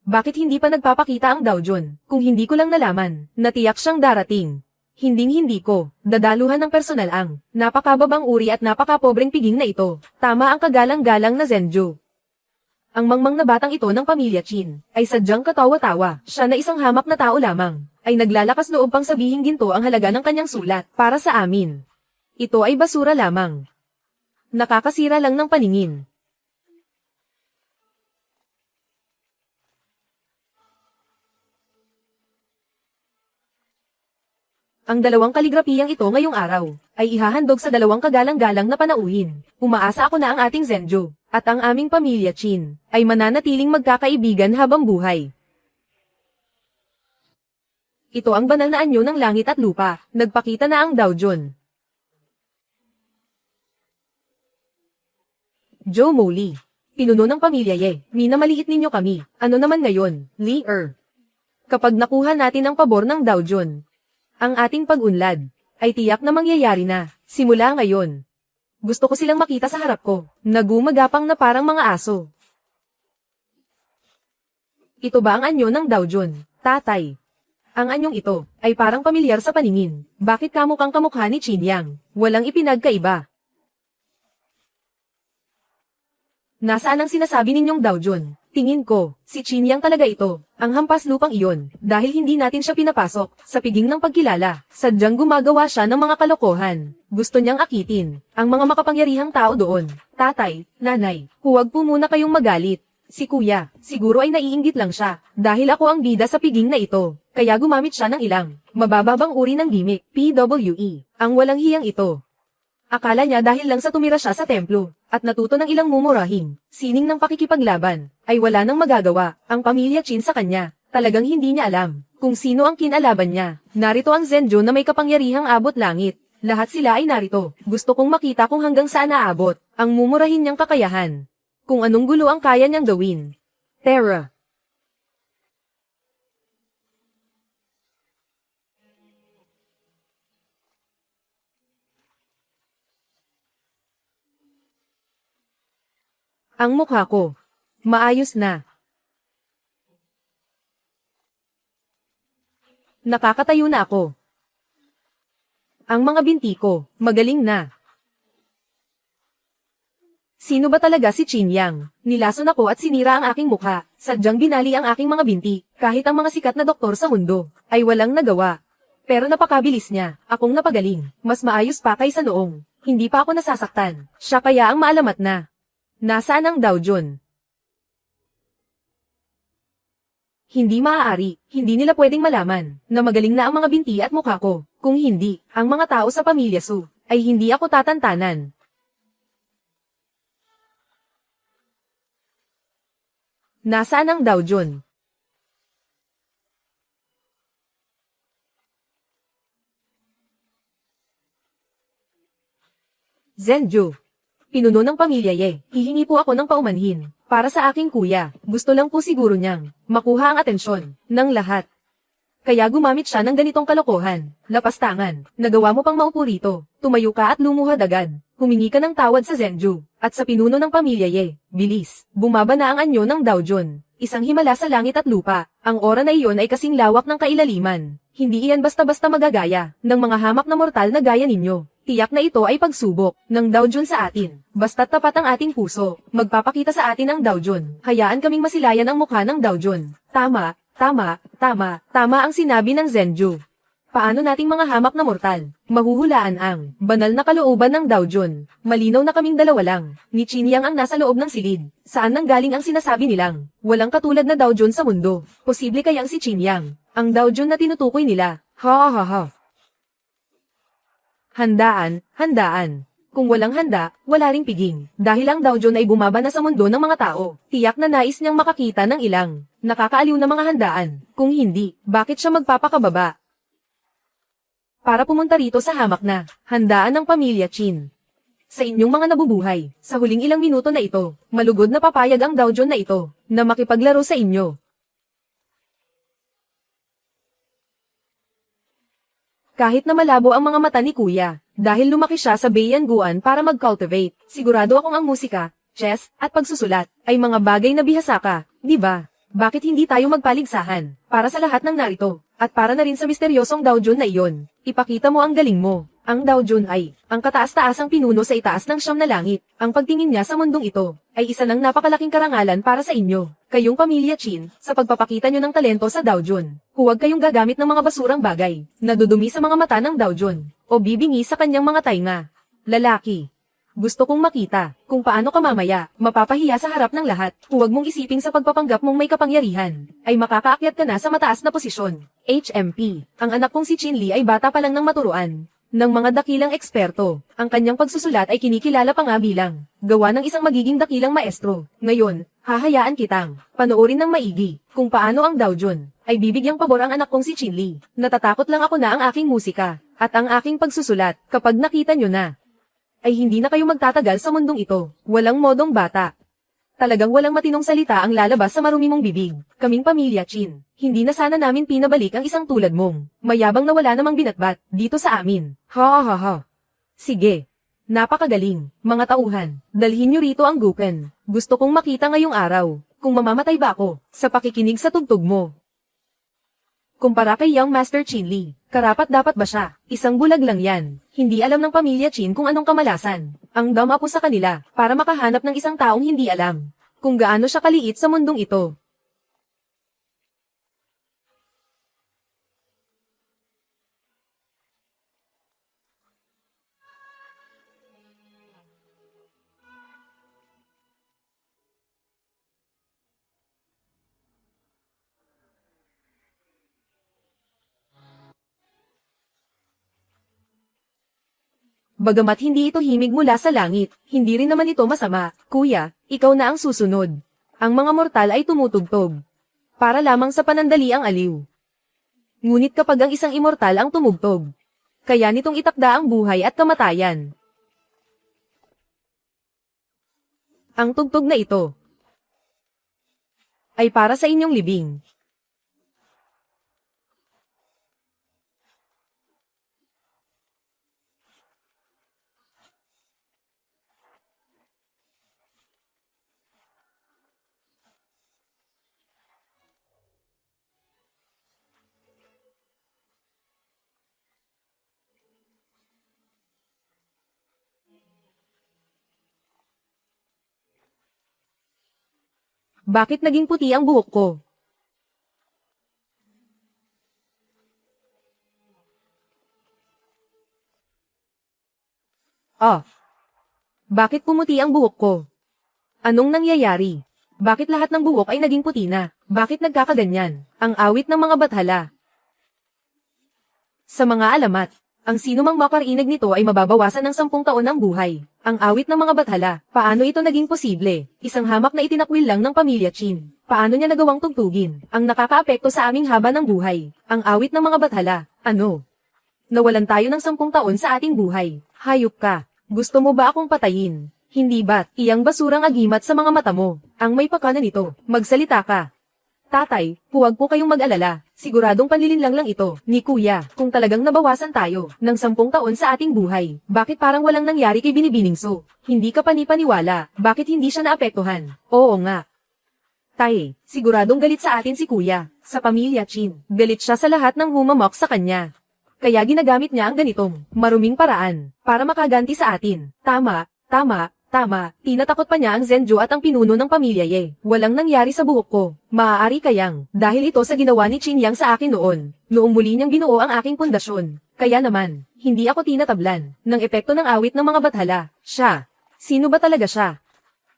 Bakit hindi pa nagpapakita ang Daojun? Kung hindi ko lang nalaman, natiyak siyang darating. Hinding-hindi ko, dadaluhan ng personal ang napakababang uri at napakapobreng piging na ito. Tama ang kagalang-galang na Zenju. Ang mangmang na batang ito ng pamilya Chin, ay sadyang katawa-tawa. Siya na isang hamak na tao lamang, ay naglalakas loob pang sabihing ginto ang halaga ng kanyang sulat para sa amin. Ito ay basura lamang. Nakakasira lang ng paningin. Ang dalawang kaligrapiyang ito ngayong araw, ay ihahandog sa dalawang kagalang-galang na panauhin. Umaasa ako na ang ating Zenju, at ang aming pamilya Chin, ay mananatiling magkakaibigan habang buhay. Ito ang banal na anyo ng langit at lupa, nagpakita na ang Daojun. Joe Molly, pinuno ng pamilya Ye, minamaliit ninyo kami. Ano naman ngayon, Lee Kapag nakuha natin ang pabor ng Daojun, ang ating pag-unlad, ay tiyak na mangyayari na, simula ngayon. Gusto ko silang makita sa harap ko, nagumagapang na parang mga aso. Ito ba ang anyo ng Daojun, tatay? Ang anyong ito, ay parang pamilyar sa paningin. Bakit kamukhang kamukha ni Chin Yang? Walang ipinagkaiba. Nasaan ang sinasabi ninyong Daojun? Tingin ko, si Qin Yang talaga ito, ang hampas lupang iyon, dahil hindi natin siya pinapasok, sa piging ng pagkilala, sadyang gumagawa siya ng mga kalokohan. Gusto niyang akitin, ang mga makapangyarihang tao doon. Tatay, nanay, huwag po muna kayong magalit. Si kuya, siguro ay naiinggit lang siya, dahil ako ang bida sa piging na ito, kaya gumamit siya ng ilang, mabababang uri ng gimmick, PWE, ang walang hiyang ito. Akala niya dahil lang sa tumira siya sa templo, at natuto ng ilang mumurahing, sining ng pakikipaglaban, ay wala nang magagawa, ang pamilya Qin sa kanya, talagang hindi niya alam, kung sino ang kinalaban niya. Narito ang Zhenju na may kapangyarihang abot langit, lahat sila ay narito, gusto kong makita kung hanggang saan naabot, ang mumurahin niyang kakayahan. Kung anong gulo ang kaya niyang gawin. Terra. Ang mukha ko. Maayos na. Nakakatayo na ako. Ang mga binti ko, magaling na. Sino ba talaga si Qin Yang? Nilason ako at sinira ang aking mukha, sadyang binali ang aking mga binti, kahit ang mga sikat na doktor sa mundo, ay walang nagawa. Pero napakabilis niya, akong napagaling, mas maayos pa kaysa noong, hindi pa ako nasasaktan, siya kaya ang maalamat na. Nasaan ang Dao Jun? Hindi maaari, hindi nila pwedeng malaman, na magaling na ang mga binti at mukha ko, kung hindi, ang mga tao sa pamilya Su, ay hindi ako tatantanan. Nasaan ang Dao Jun? Zhenju. Pinuno ng pamilya Ye, hihingi po ako ng paumanhin, para sa aking kuya, gusto lang po siguro niyang, makuha ang atensyon, ng lahat. Kaya gumamit siya ng ganitong kalokohan, lapastangan, nagawa mo pang maupo rito, tumayo ka at lumuhad agad, humingi ka ng tawad sa Zhenju, at sa pinuno ng pamilya Ye, bilis, bumaba na ang anyo ng Dao Jun, isang himala sa langit at lupa, ang ora na iyon ay kasing lawak ng kailaliman, hindi iyan basta-basta magagaya, ng mga hamak na mortal na gaya ninyo. Tiyak na ito ay pagsubok ng Dao Jun sa atin. Basta't tapat ang ating puso, magpapakita sa atin ang Dao Jun. Hayaan kaming masilayan ang mukha ng Dao Jun. Tama ang sinabi ng Zhenju. Paano nating mga hamak na mortal? Mahuhulaan ang banal na kalooban ng Dao Jun. Malinaw na kaming dalawa lang. Ni Qin Yang ang nasa loob ng silid. Saan nanggaling ang sinasabi nilang? Walang katulad na Dao Jun sa mundo. Posible kayang si Qin Yang, ang Dao Jun na tinutukoy nila. Ha. Handaan. Kung walang handa, wala ring piging. Dahil ang Dao Jun ay bumaba na sa mundo ng mga tao, tiyak na nais niyang makakita ng ilang nakakaaliw na mga handaan. Kung hindi, bakit siya magpapakababa? Para pumunta rito sa hamak na handaan ng pamilya Qin. Sa inyong mga nabubuhay, sa huling ilang minuto na ito, malugod na papayag ang Dao Jun na ito, na makipaglaro sa inyo. Kahit na malabo ang mga mata ni Kuya, dahil lumaki siya sa Bayanguan para mag-cultivate, sigurado akong ang musika, chess, at pagsusulat, ay mga bagay na bihasa ka, di ba? Bakit hindi tayo magpaligsahan, para sa lahat ng narito, at para na rin sa misteryosong Dao Jun na iyon, ipakita mo ang galing mo. Ang Dao Jun ay, ang kataas-taasang pinuno sa itaas ng siyam na langit, ang pagtingin niya sa mundong ito, ay isa ng napakalaking karangalan para sa inyo, kayong pamilya Qin, sa pagpapakita nyo ng talento sa Dao Jun. Huwag kayong gagamit ng mga basurang bagay, na dudumi sa mga mata ng Dao Jun, o bibingi sa kanyang mga tainga. Lalaki. Gusto kong makita, kung paano ka mamaya, mapapahiya sa harap ng lahat, huwag mong isiping sa pagpapanggap mong may kapangyarihan, ay makakaakyat ka na sa mataas na posisyon. HMP, ang anak kong si Qin Li ay bata pa lang ng maturuan. Ng mga dakilang eksperto, ang kanyang pagsusulat ay kinikilala pa nga bilang gawa ng isang magiging dakilang maestro. Ngayon, hahayaan kitang panoorin ng maigi kung paano ang Dao Jun ay bibigyang pabor ang anak kong si Qin Li. Natatakot lang ako na ang aking musika at ang aking pagsusulat kapag nakita nyo na ay hindi na kayo magtatagal sa mundong ito. Walang modong bata. Talagang walang matinong salita ang lalabas sa marumi mong bibig. Kaming pamilya Qin, hindi na sana namin pinabalik ang isang tulad mong mayabang na wala namang binatbat dito sa amin. Ha. Sige. Napakagaling, mga tauhan. Dalhin nyo rito ang Guken. Gusto kong makita ngayong araw kung mamamatay ba ako sa pakikinig sa tugtog mo. Kumpara kay Young Master Qin Li, karapat-dapat ba siya? Isang bulag lang yan. Hindi alam ng pamilya Qin kung anong kamalasan ang dama po sa kanila para makahanap ng isang taong hindi alam kung gaano siya kaliit sa mundong ito. Bagamat hindi ito himig mula sa langit, hindi rin naman ito masama. Kuya, ikaw na ang susunod. Ang mga mortal ay tumutugtog. Para lamang sa panandali ang aliw. Ngunit kapag ang isang immortal ang tumugtog, kaya nitong itakda ang buhay at kamatayan. Ang tugtog na ito ay para sa inyong libing. Bakit naging puti ang buhok ko? Ah! Bakit pumuti ang buhok ko? Anong nangyayari? Bakit lahat ng buhok ay naging puti na? Bakit nagkakaganyan? Ang awit ng mga bathala. Sa mga alamat, ang sinumang makarinig nito ay mababawasan ng 10 taon ng buhay. Ang awit ng mga bathala. Paano ito naging posible? Isang hamak na itinakwil lang ng pamilya Chin. Paano niya nagawang tugtugin? Ang nakakaapekto sa aming haba ng buhay. Ang awit ng mga bathala. Ano? Nawalan tayo ng 10 taon sa ating buhay. Hayop ka. Gusto mo ba akong patayin? Hindi ba't iyang basurang agimat sa mga mata mo? Ang may pakana nito. Magsalita ka. Tatay, huwag po kayong mag-alala. Siguradong panlilinlang lang ito, ni Kuya, kung talagang nabawasan tayo ng 10 taon sa ating buhay. Bakit parang walang nangyari kay Binibiningso? Hindi ka panipaniwala, bakit hindi siya naapektuhan? Oo nga. Tay, siguradong galit sa atin si Kuya, sa pamilya Chin. Galit siya sa lahat ng humamok sa kanya. Kaya ginagamit niya ang ganitong maruming paraan para makaganti sa atin. Tama, tama. Tama, tinatakot pa niya ang Zenjo at ang pinuno ng pamilya Ye. Walang nangyari sa buhok ko. Maaari kayang, dahil ito sa ginawa ni Chin Yang sa akin noon. Noong muli niyang binuo ang aking pundasyon. Kaya naman, hindi ako tinatablan ng epekto ng awit ng mga bathala. Siya. Sino ba talaga siya?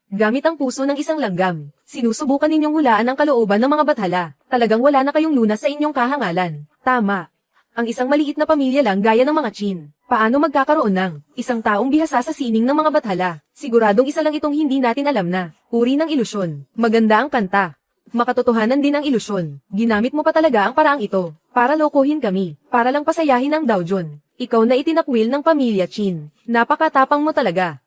Gamit ang puso ng isang langgam, sinusubukan ninyong hulaan ang kalooban ng mga bathala. Talagang wala na kayong lunas sa inyong kahangalan. Tama. Ang isang maliit na pamilya lang gaya ng mga Chin. Paano magkakaroon ng isang taong bihasa sa sining ng mga bathala? Siguradong isa lang itong hindi natin alam na uri ng ilusyon. Maganda ang kanta. Makatotohanan din ang ilusyon. Ginamit mo pa talaga ang paraang ito para lokohin kami, para lang pasayahin ang Daojon. Ikaw na itinakwil ng pamilya Chin. Napakatapang mo talaga.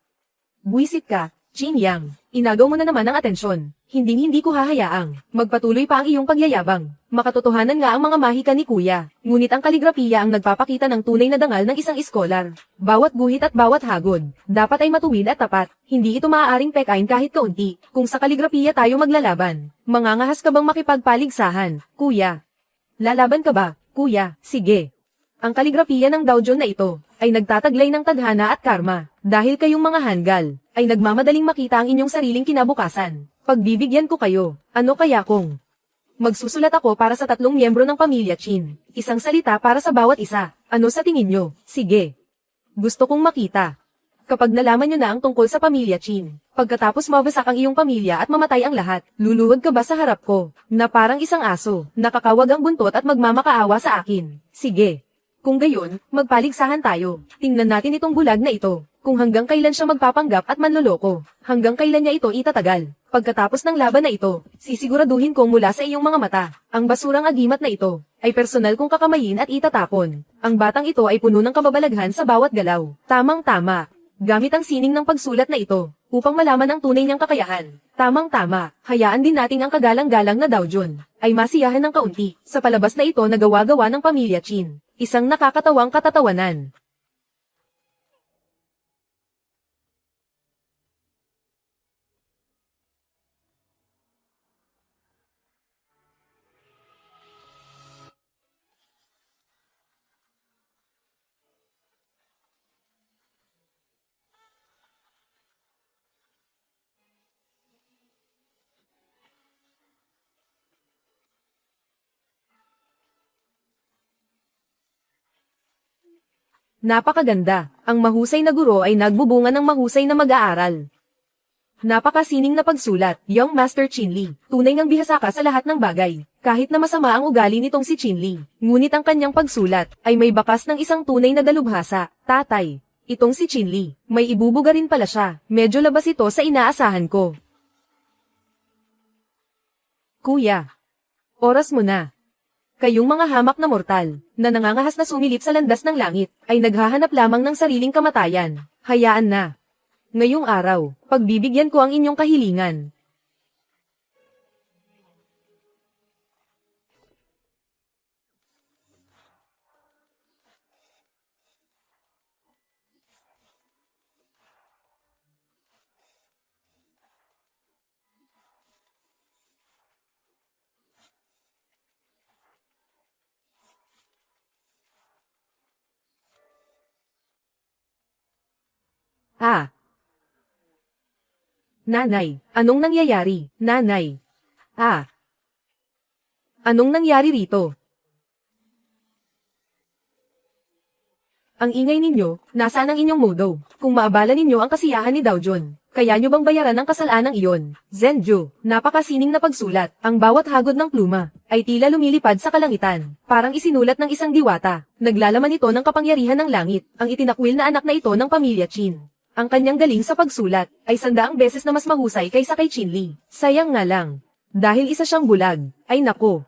Buwisit ka, Chin Yang. Inagaw mo na naman ang atensyon. Hindi ko hahayaang magpatuloy pa ang iyong pagyayabang. Makatotohanan nga ang mga mahika ni Kuya. Ngunit ang kaligrapiya ang nagpapakita ng tunay na dangal ng isang iskolar. Bawat guhit at bawat hagod, dapat ay matuwid at tapat. Hindi ito maaaring pekain kahit kaunti. Kung sa kaligrapiya tayo maglalaban, mangangahas ka bang makipagpaligsahan, Kuya? Lalaban ka ba, Kuya? Sige. Ang kaligrapiya ng Daojon na ito ay nagtataglay ng tadhana at karma. Dahil kayong mga hanggal ay nagmamadaling makita ang inyong sariling kinabukasan. Pagbibigyan ko kayo, ano kaya kung magsusulat ako para sa 3 miyembro ng pamilya Chin. Isang salita para sa bawat isa. Ano sa tingin nyo? Sige. Gusto kong makita. Kapag nalaman nyo na ang tungkol sa pamilya Chin, pagkatapos mabasak ang iyong pamilya at mamatay ang lahat, luluhod ka ba sa harap ko, na parang isang aso, nakakawag ang buntot at magmamakaawa sa akin? Sige. Kung gayon, magpaligsahan tayo. Tingnan natin itong bulag na ito. Kung hanggang kailan siya magpapanggap at manloloko, hanggang kailan niya ito itatagal. Pagkatapos ng laban na ito, sisiguraduhin kong mula sa iyong mga mata, ang basurang agimat na ito, ay personal kong kakamayin at itatapon. Ang batang ito ay puno ng kababalaghan sa bawat galaw. Tamang-tama. Gamit ang sining ng pagsulat na ito, upang malaman ang tunay niyang kakayahan. Tamang-tama, hayaan din nating ang kagalang-galang na Daojon, ay masiyahan ng kaunti, sa palabas na ito na gawa-gawa ng pamilya Chin. Isang nakakatawang katatawanan. Napakaganda. Ang mahusay na guro ay nagbubunga ng mahusay na mag-aaral. Napakasining na pagsulat, Young Master Chinli. Tunay ngang bihasa ka sa lahat ng bagay. Kahit na masama ang ugali nitong si Chinli. Ngunit ang kanyang pagsulat ay may bakas ng isang tunay na dalubhasa. Tatay, itong si Chinli, may ibubuga rin pala siya. Medyo labas ito sa inaasahan ko. Kuya, oras mo na. Kayong mga hamak na mortal, na nangangahas na sumilip sa landas ng langit, ay naghahanap lamang ng sariling kamatayan. Hayaan na. Ngayong araw, pagbibigyan ko ang inyong kahilingan. Ah! Nanay, anong nangyayari? Nanay. Ah! Anong nangyari rito? Ang ingay ninyo, nasaan ang inyong modo? Kung maabala ninyo ang kasiyahan ni Daojun, kaya nyo bang bayaran ang kasalanang iyon? Zenju, napakasining na pagsulat, ang bawat hagod ng pluma, ay tila lumilipad sa kalangitan, parang isinulat ng isang diwata. Naglalaman ito ng kapangyarihan ng langit, ang itinakwil na anak na ito ng pamilya Qin. Ang kanyang galing sa pagsulat, ay 100 beses na mas mahusay kaysa kay Chinli. Sayang nga lang. Dahil isa siyang bulag, ay nako.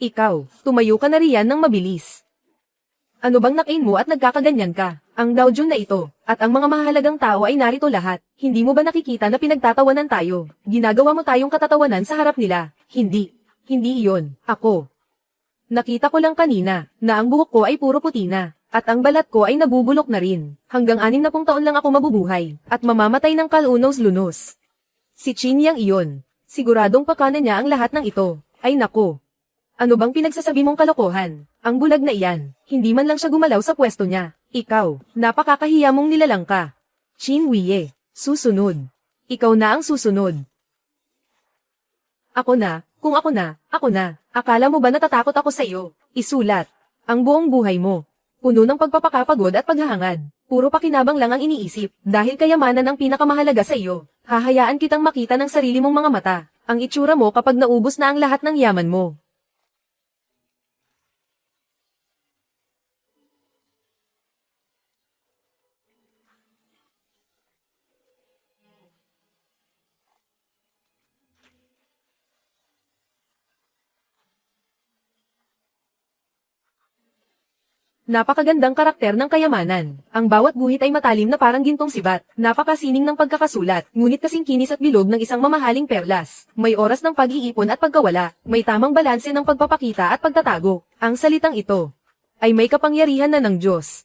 Ikaw, tumayo ka na riyan ng mabilis. Ano bang nakain mo at nagkakaganyan ka? Ang Daojun na ito, at ang mga mahalagang tao ay narito lahat. Hindi mo ba nakikita na pinagtatawanan tayo? Ginagawa mo tayong katatawanan sa harap nila. Hindi. Hindi iyon. Ako. Nakita ko lang kanina, na ang buhok ko ay puro puti na. At ang balat ko ay nabubulok na rin. Hanggang 60 taon lang ako mabubuhay, at mamamatay ng kalunos-lunos. Si Qin Yang iyon. Siguradong pakana niya ang lahat ng ito. Ay nako. Ano bang pinagsasabi mong kalokohan? Ang bulag na iyan, hindi man lang siya gumalaw sa pwesto niya. Ikaw, napakakahiya mong nilalang ka. Qin Huiye, susunod. Ikaw na ang susunod. Ako na, kung ako na, ako na. Akala mo ba natatakot ako sa iyo? Isulat. Ang buong buhay mo. Puno ng pagpapakapagod at paghahangad. Puro pakinabang lang ang iniisip, dahil kayamanan ang pinakamahalaga sa iyo. Hahayaan kitang makita ng sarili mong mga mata, ang itsura mo kapag naubos na ang lahat ng yaman mo. Napakagandang karakter ng kayamanan. Ang bawat guhit ay matalim na parang gintong sibat. Napakasining ng pagkakasulat, ngunit kasing kinis at bilog ng isang mamahaling perlas. May oras ng pag-iipon at pagkawala. May tamang balanse ng pagpapakita at pagtatago. Ang salitang ito ay may kapangyarihan na ng Diyos.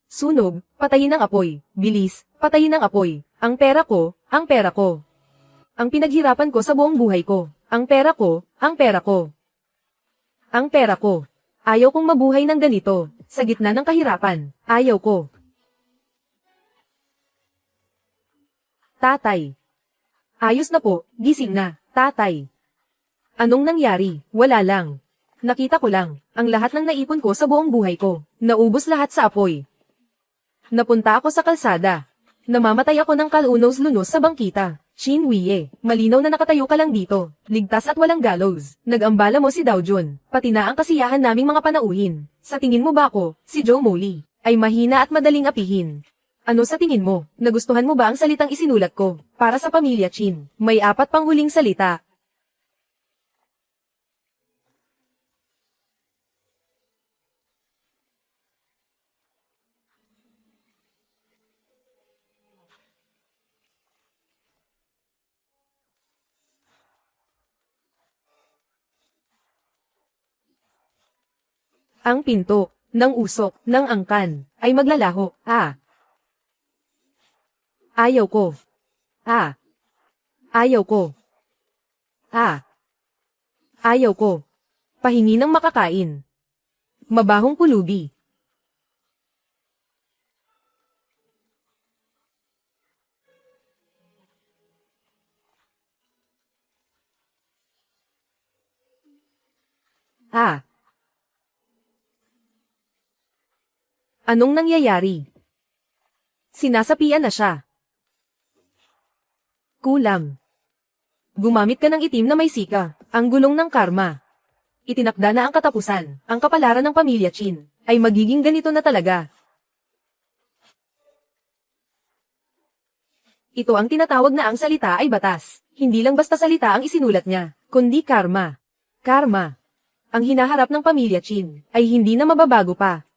Sunog, patayin ang apoy. Bilis, patayin ang apoy. Ang pera ko, ang pera ko. Ang pinaghirapan ko sa buong buhay ko. Ang pera ko, ang pera ko. Ang pera ko. Ayaw kong mabuhay ng ganito, sa gitna ng kahirapan. Ayaw ko. Tatay. Ayos na po, gising na, tatay. Anong nangyari? Wala lang. Nakita ko lang, ang lahat ng naipon ko sa buong buhay ko. Naubos lahat sa apoy. Napunta ako sa kalsada. Namamatay ako ng kalunos-lunos sa bangkita. Qin Huiye, malinaw na nakatayo ka lang dito. Ligtas at walang gallows. Nag-ambala mo si Daojun, pati na ang kasiyahan naming mga panauhin. Sa tingin mo ba ako, si Zhou Moli, ay mahina at madaling apihin? Ano sa tingin mo? Nagustuhan mo ba ang salitang isinulat ko? Para sa pamilya Qin, may 4 pang huling salita. Ang pinto ng usok ng angkan ay maglalaho. Ayaw ko. Ayaw ko. Ayaw ko. Pahingi ng makakain. Mabahong pulubi. Anong nangyayari? Sinasapian na siya. Kulam. Gumamit ka ng itim na may sika, ang gulong ng karma. Itinakda na ang katapusan, ang kapalaran ng pamilya Chin, ay magiging ganito na talaga. Ito ang tinatawag na ang salita ay batas. Hindi lang basta salita ang isinulat niya, kundi karma. Karma. Ang hinaharap ng pamilya Chin, ay hindi na mababago pa.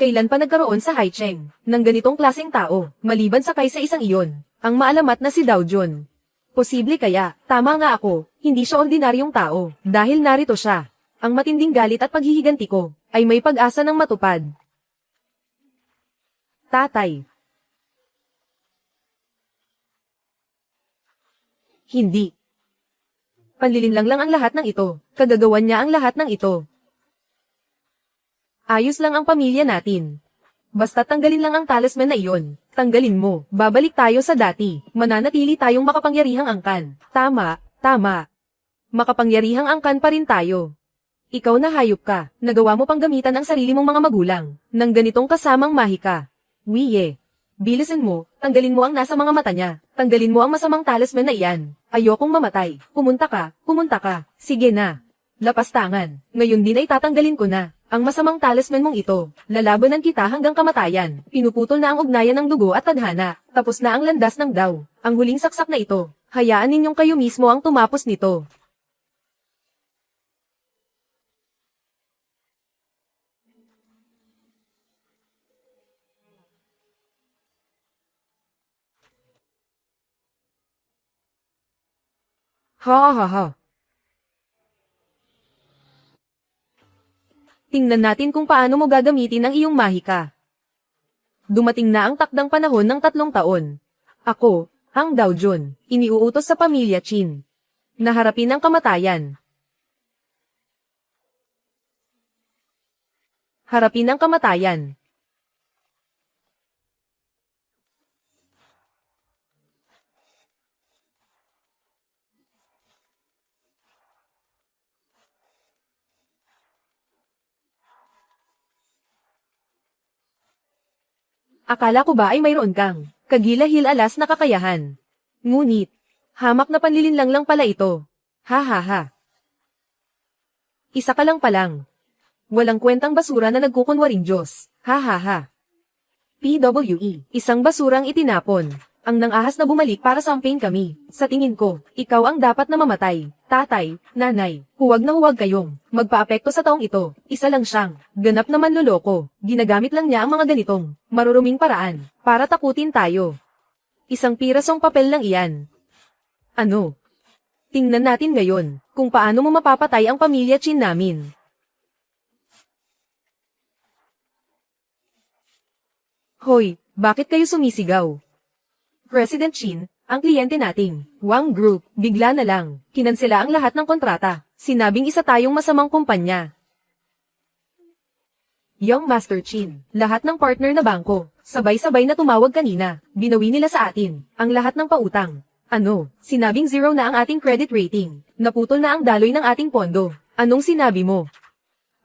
Kailan pa nagkaroon sa Haicheng, ng ganitong klaseng tao, maliban sa kaysa isang iyon, ang maalamat na si Dao Jun. Posible kaya, tama nga ako, hindi siya ordinaryong tao, dahil narito siya. Ang matinding galit at paghihiganti ko, ay may pag-asa ng matupad. Tatay. Hindi. Panlilinlang lang ang lahat ng ito, kagagawan niya ang lahat ng ito. Ayos lang ang pamilya natin. Basta tanggalin lang ang talisman na iyon, tanggalin mo, babalik tayo sa dati, mananatili tayong makapangyarihang angkan. Tama, tama. Makapangyarihang angkan pa rin tayo. Ikaw na hayop ka, nagawa mo pang gamitan ang sarili mong mga magulang, ng ganitong kasamang mahika. Wiye. Bilisin mo, tanggalin mo ang nasa mga mata niya, tanggalin mo ang masamang talisman na iyan. Ayokong mamatay, pumunta ka, sige na. Lapastangan, ngayon din ay tatanggalin ko na, ang masamang talisman mong ito, lalabanan kita hanggang kamatayan, pinuputol na ang ugnayan ng dugo at tadhana, tapos na ang landas ng Dao, ang huling saksak na ito, hayaan ninyong kayo mismo ang tumapos nito. Ha ha ha. Tingnan natin kung paano mo gagamitin ang iyong mahika. Dumating na ang takdang panahon ng 3 taon. Ako, ang Dao Jun, iniuutos sa pamilya Chin. Naharapin ang kamatayan. Harapin ang kamatayan. Akala ko ba ay mayroon kang kagilahil-alas na kakayahan. Ngunit, hamak na panlilinlang lang pala ito. Ha ha ha. Isa ka lang palang. Walang kwentang basura na nagkukunwaring Diyos. Ha ha ha. PWE, isang basurang itinapon. Ang nang-ahas na bumalik para sampain kami. Sa tingin ko, ikaw ang dapat na mamatay. Tatay, nanay, huwag na huwag kayong magpaapekto sa taong ito. Isa lang siyang ganap na manloloko. Ginagamit lang niya ang mga ganitong maruruming paraan para takutin tayo. Isang pirasong papel lang iyan. Ano? Tingnan natin ngayon kung paano mo mapapatay ang pamilya Chin namin. Hoy, bakit kayo sumisigaw? President Chin, ang kliyente nating Wang Group, bigla na lang, kinansela ang lahat ng kontrata. Sinabing isa tayong masamang kumpanya. Young Master Chin, lahat ng partner na bangko, sabay-sabay na tumawag kanina, binawi nila sa atin, ang lahat ng pautang. Ano, sinabing 0 na ang ating credit rating, naputol na ang daloy ng ating pondo. Anong sinabi mo?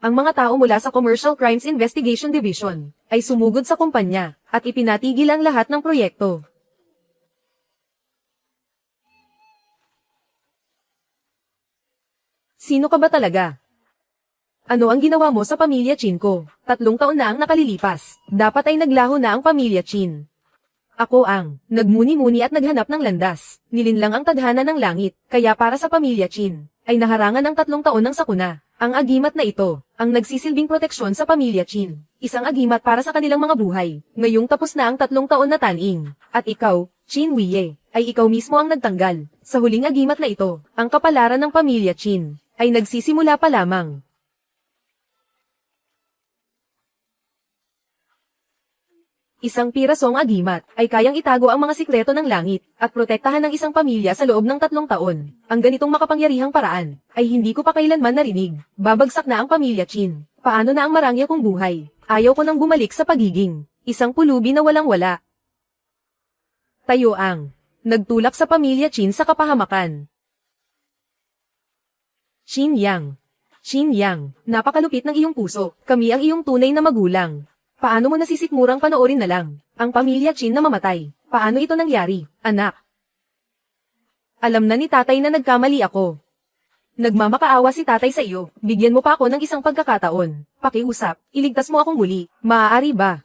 Ang mga tao mula sa Commercial Crimes Investigation Division, ay sumugod sa kumpanya, at ipinatigil ang lahat ng proyekto. Sino ka ba talaga? Ano ang ginawa mo sa pamilya Chin ko? 3 taon na ang nakalilipas. Dapat ay naglaho na ang pamilya Chin. Ako ang nagmuni-muni at naghanap ng landas. Nilinlang ang tadhana ng langit, kaya para sa pamilya Chin, ay naharangan ng 3 taon ng sakuna. Ang agimat na ito, ang nagsisilbing proteksyon sa pamilya Chin. Isang agimat para sa kanilang mga buhay. Ngayong tapos na ang 3 taon na taning. At ikaw, Chin Wiye, ay ikaw mismo ang nagtanggal. Sa huling agimat na ito, ang kapalaran ng pamilya Chin ay nagsisimula pa lamang. Isang pirasong agimat ay kayang itago ang mga sikreto ng langit at protektahan ng isang pamilya sa loob ng 3 taon. Ang ganitong makapangyarihang paraan ay hindi ko pa kailanman narinig. Babagsak na ang pamilya Chin. Paano na ang marangya kong buhay? Ayaw ko nang bumalik sa pagiging isang pulubi na walang-wala. Tayo ang nagtulak sa pamilya Chin sa kapahamakan. Chin Yang. Chin Yang, napakalupit ng iyong puso. Kami ang iyong tunay na magulang. Paano mo nasisikmurang panoorin na lang ang pamilya Chin na mamatay? Paano ito nangyari, anak? Alam na ni tatay na nagkamali ako. Nagmamakaawa si tatay sa iyo. Bigyan mo pa ako ng isang pagkakataon. Pakiusap, iligtas mo akong muli. Maaari ba?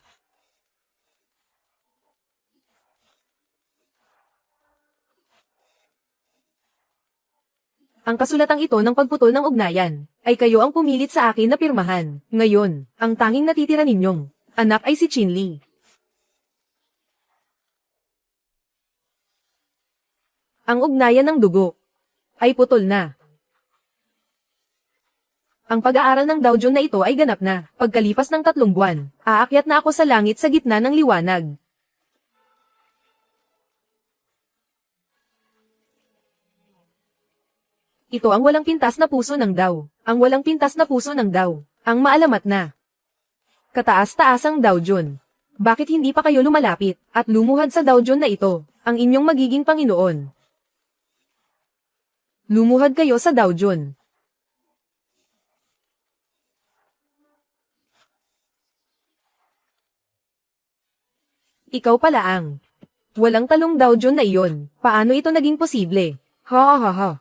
Ang kasulatang ito ng pagputol ng ugnayan, ay kayo ang pumilit sa akin na pirmahan. Ngayon, ang tanging natitira ninyong anak ay si Chinli. Ang ugnayan ng dugo ay putol na. Ang pag-aaral ng Daojun na ito ay ganap na. Pagkalipas ng 3 buwan, aakyat na ako sa langit sa gitna ng liwanag. Ito ang walang pintas na puso ng Dao. Ang walang pintas na puso ng Dao. Ang maalamat na kataas-taasang Daojun. Bakit hindi pa kayo lumalapit at lumuhad sa Daojun na ito, ang inyong magiging Panginoon? Lumuhad kayo sa Daojun. Ikaw pala ang walang talong Daojun na iyon. Paano ito naging posible? Ha ha ha.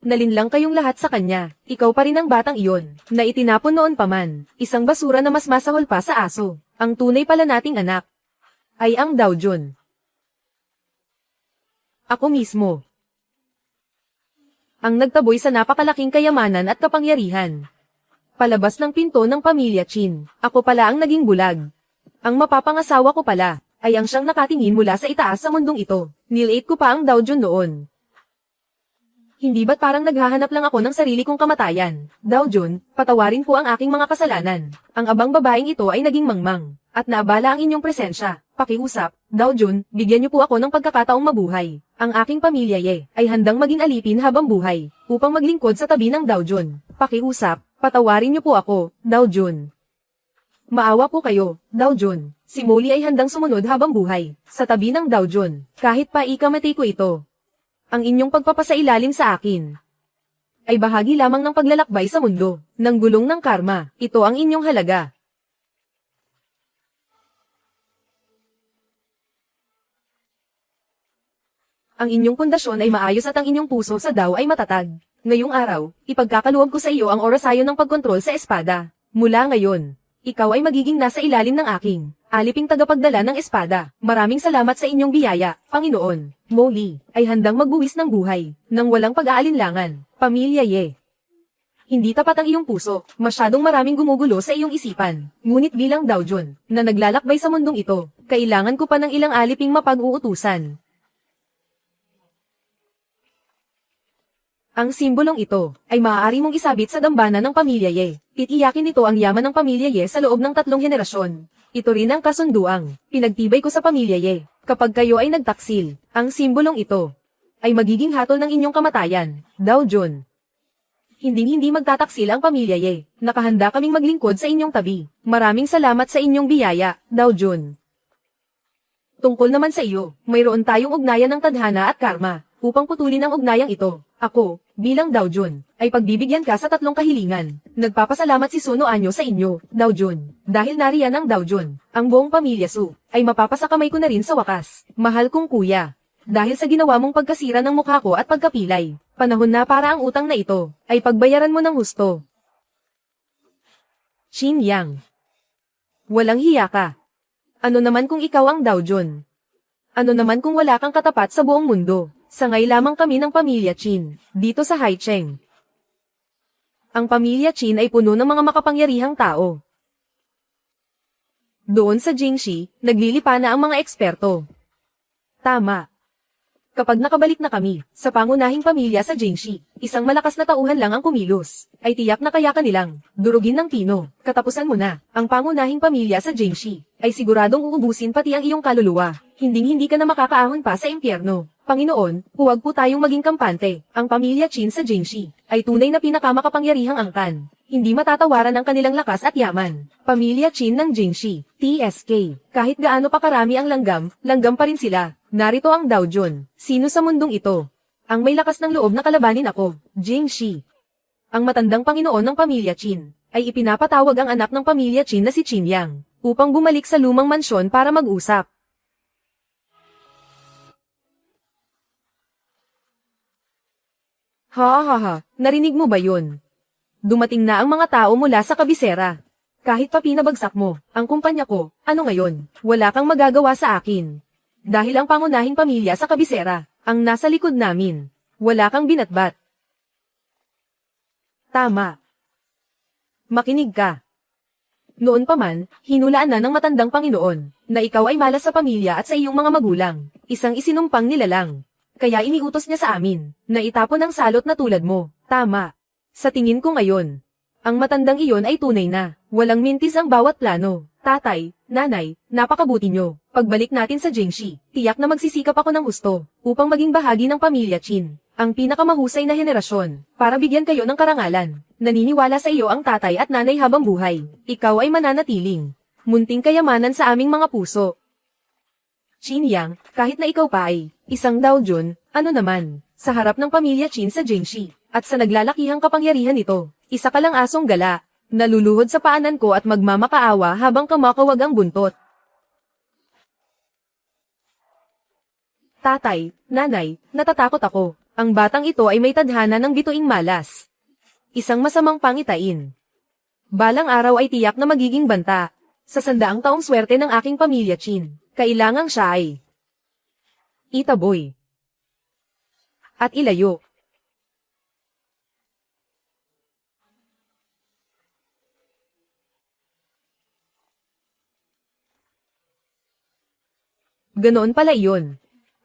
Nalinlang kayong lahat sa kanya. Ikaw pa rin ang batang iyon, na itinapon noon pa man. Isang basura na mas masahol pa sa aso. Ang tunay pala nating anak ay ang Daojun. Ako mismo ang nagtaboy sa napakalaking kayamanan at kapangyarihan. Palabas ng pinto ng pamilya Chin, ako pala ang naging bulag. Ang mapapangasawa ko pala ay ang siyang nakatingin mula sa itaas sa mundong ito. Nilate ko pa ang Daojun noon. Hindi ba't parang naghahanap lang ako ng sarili kong kamatayan? Daojun, patawarin po ang aking mga kasalanan. Ang abang babaeng ito ay naging mangmang, at naabala ang inyong presensya. Pakiusap, Daojun, bigyan niyo po ako ng pagkakataong mabuhay. Ang aking pamilya ay handang maging alipin habang buhay, upang maglingkod sa tabi ng Daojun. Pakiusap, patawarin niyo po ako, Daojun. Maawa po kayo, Daojun. Si Molly ay handang sumunod habang buhay, sa tabi ng Daojun, kahit pa ikamatay ko ito. Ang inyong pagpapasailalim sa akin ay bahagi lamang ng paglalakbay sa mundo, ng gulong ng karma. Ito ang inyong halaga. Ang inyong pundasyon ay maayos at ang inyong puso sa Dao ay matatag. Ngayong araw, ipagkakaloob ko sa iyo ang orasayon ng pagkontrol sa espada. Mula ngayon, ikaw ay magiging nasa ilalim ng aking aliping tagapagdala ng espada. Maraming salamat sa inyong biyaya, Panginoon. Molly ay handang magbuwis ng buhay, nang walang pag-aalinlangan. Pamilya Ye. Hindi tapat ang iyong puso, masyadong maraming gumugulo sa iyong isipan. Ngunit bilang Daojun, na naglalakbay sa mundong ito, kailangan ko pa ng ilang aliping mapag-uutusan. Ang simbolong ito ay maaari mong isabit sa dambana ng pamilya Ye. Titiyakin nito ang yaman ng pamilya Ye sa loob ng 3 henerasyon. Ito rin ang kasunduang pinagtibay ko sa pamilya Ye. Kapag kayo ay nagtaksil, ang simbolong ito ay magiging hatol ng inyong kamatayan, Daojun. Hindi magtataksil ang pamilya Ye. Nakahanda kaming maglingkod sa inyong tabi. Maraming salamat sa inyong biyaya, Daojun. Tungkol naman sa iyo, mayroon tayong ugnayan ng tadhana at karma. Upang putulin ang ugnayang ito, ako, bilang Daojun, ay pagbibigyan ka sa 3 kahilingan. Nagpapasalamat si Suno Anyo sa inyo, Daojun. Dahil nariyan ang Daojun, ang buong pamilya Su, ay mapapasakamay ko na rin sa wakas. Mahal kong kuya. Dahil sa ginawa mong pagkasira ng mukha ko at pagkapilay, panahon na para ang utang na ito, ay pagbayaran mo ng husto. Shin Yang. Walang hiya ka. Ano naman kung ikaw ang Daojun? Ano naman kung wala kang katapat sa buong mundo? Sangay lamang kami ng pamilya Chin, dito sa Haicheng. Ang pamilya Chin ay puno ng mga makapangyarihang tao. Doon sa Jingxi, naglilipa na ang mga eksperto. Tama. Kapag nakabalik na kami, sa pangunahing pamilya sa Jingxi, isang malakas na tauhan lang ang kumilos, ay tiyak na kaya kanilang durugin ng pino. Katapusan mo na, ang pangunahing pamilya sa Jingxi, ay siguradong uubusin pati ang iyong kaluluwa. Hindi ka na makakaahon pa sa impyerno. Panginoon, huwag po tayong maging kampante. Ang pamilya Chin sa Jingxi ay tunay na pinakamakapangyarihang angkan. Hindi matatawaran ang kanilang lakas at yaman. Pamilya Chin ng Jingxi, TSK. Kahit gaano pa karami ang langgam pa rin sila. Narito ang Daojun. Sino sa mundong ito ang may lakas ng loob na kalabanin ako? Jingxi. Ang matandang Panginoon ng pamilya Chin ay ipinapatawag ang anak ng pamilya Chin na si Chin Yang. upang bumalik sa lumang mansyon para mag-usap. Ha, narinig mo ba yun? Dumating na ang mga tao mula sa kabisera. Kahit pa pinabagsak mo, ang kumpanya ko, ano ngayon? Wala kang magagawa sa akin. Dahil ang pangunahing pamilya sa kabisera, ang nasa likod namin. Wala kang binatbat. Tama. Makinig ka. Noon pa man, hinulaan na ng matandang Panginoon, na ikaw ay malas sa pamilya at sa iyong mga magulang, isang isinumpang nilalang. Kaya iniutos niya sa amin, na itapon ang salot na tulad mo. Tama. Sa tingin ko ngayon, ang matandang iyon ay tunay na, walang mintis ang bawat plano. Tatay, nanay, napakabuti nyo. Pagbalik natin sa Jingxi, tiyak na magsisikap ako ng gusto, upang maging bahagi ng pamilya Qin, ang pinakamahusay na henerasyon, para bigyan kayo ng karangalan. Naniniwala sa iyo ang tatay at nanay habang buhay. Ikaw ay mananatiling munting kayamanan sa aming mga puso. Qin Yang, kahit na ikaw pa ay isang Daojun, ano naman, sa harap ng pamilya Qin sa Jingxi, at sa naglalakihang kapangyarihan nito, isa ka lang asong gala, naluluhod sa paanan ko at magmamakaawa habang kamakawag ang buntot. Tatay, nanay, natatakot ako. Ang batang ito ay may tadhana ng bituing malas. Isang masamang pangitain. Balang araw ay tiyak na magiging banta. Sa sandaang taong swerte ng aking pamilya Qin, kailangang siya ay itaboy at ilayo. Ganoon pala iyon.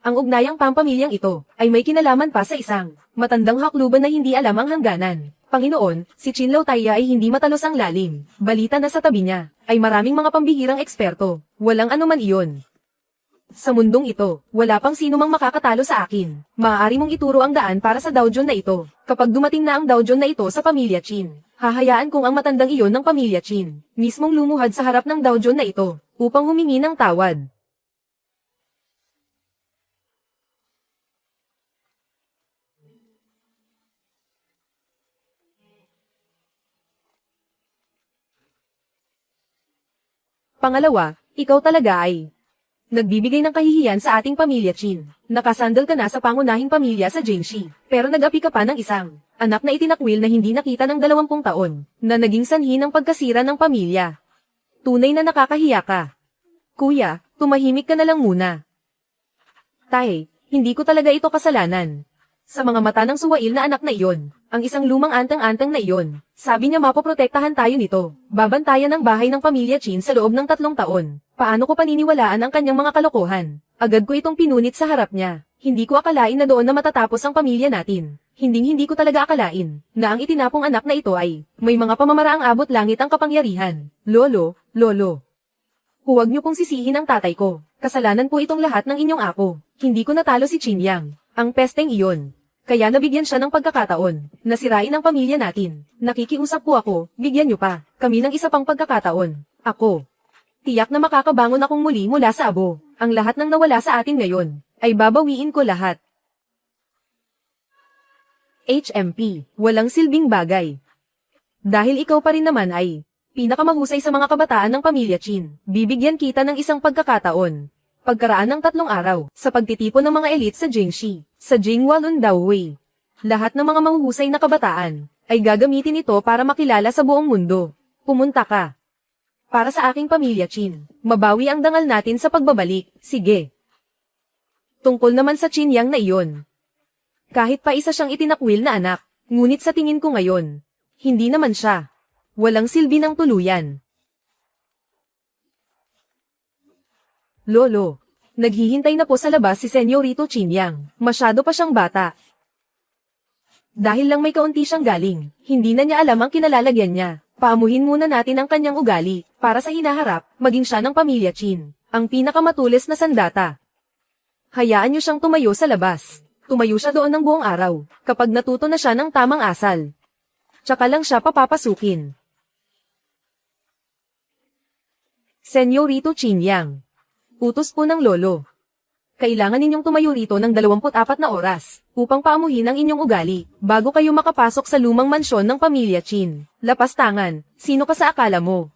Ang ugnayang pampamilyang ito ay may kinalaman pa sa isang matandang hakluban na hindi alam ang hangganan. Panginoon, si Qin Lao Taya ay hindi matalos ang lalim. Balita na sa tabi niya ay maraming mga pambihirang eksperto. Walang anuman iyon. Sa mundong ito, wala pang sino mang makakatalo sa akin. Maaari mong ituro ang daan para sa Daojun na ito. Kapag dumating na ang Daojun na ito sa pamilya Qin, hahayaan kong ang matandang iyon ng pamilya Qin mismong lumuhad sa harap ng Daojun na ito upang humingi ng tawad. Pangalawa, ikaw talaga ay nagbibigay ng kahihiyan sa ating pamilya Qin. Nakasandal ka na sa pangunahing pamilya sa Jingxi, pero nag-api ka pa ng isang anak na itinakwil na hindi nakita ng 20 taon, na naging sanhi ng pagkasira ng pamilya. Tunay na nakakahiya ka. Kuya, tumahimik ka na lang muna. Tay, hindi ko talaga ito kasalanan. Sa mga mata ng suwail na anak na iyon, ang isang lumang antang-antang na iyon, sabi niya mapoprotektahan tayo nito, babantayan ang bahay ng pamilya Qin sa loob ng 3 taon. Paano ko paniniwalaan ang kanyang mga kalokohan? Agad ko itong pinunit sa harap niya. Hindi ko akalain na doon na matatapos ang pamilya natin. Hindi ko talaga akalain, na ang itinapong anak na ito ay, may mga pamamaraang abot langit ang kapangyarihan. Lolo, huwag niyo pong sisihin ang tatay ko. Kasalanan po itong lahat ng inyong apo. Hindi ko natalo si Qin Yang, ang pesteng iyon. Kaya nabigyan siya ng pagkakataon, na sirain ang pamilya natin. Nakikiusap po ako, bigyan niyo pa, kami ng isa pang pagkakataon. Ako. Tiyak na makakabangon akong muli mula sa abo. Ang lahat ng nawala sa atin ngayon, ay babawiin ko lahat. HMP, walang silbing bagay. Dahil ikaw pa rin naman ay pinakamahusay sa mga kabataan ng pamilya Qin, bibigyan kita ng isang pagkakataon. Pagkaraan ng 3 araw, sa pagtitipon ng mga elite sa Jingxi, sa Jingwa Lundaowei, lahat ng mga mahuhusay na kabataan, ay gagamitin ito para makilala sa buong mundo. Pumunta ka. Para sa aking pamilya Qin, mabawi ang dangal natin sa pagbabalik, sige. Tungkol naman sa Qin Yang na iyon. Kahit pa isa siyang itinakwil na anak, ngunit sa tingin ko ngayon, hindi naman siya. Walang silbi ng tuluyan. Lolo, naghihintay na po sa labas si Senyorito Qin Yang. Masyado pa siyang bata. Dahil lang may kaunti siyang galing, hindi na niya alam ang kinalalagyan niya. Paamuhin muna natin ang kanyang ugali, para sa hinaharap, maging siya ng pamilya Qin, ang pinakamatulis na sandata. Hayaan niyo siyang tumayo sa labas. Tumayo siya doon ng buong araw, kapag natuto na siya ng tamang asal. Tsaka lang siya papapasukin. Senyorito Qin Yang. Utos po ng lolo. Kailangan ninyong tumayo rito ng 24 na oras, upang paamuhin ang inyong ugali, bago kayo makapasok sa lumang mansyon ng pamilya Qin. Lapas tangan, sino ka sa akala mo?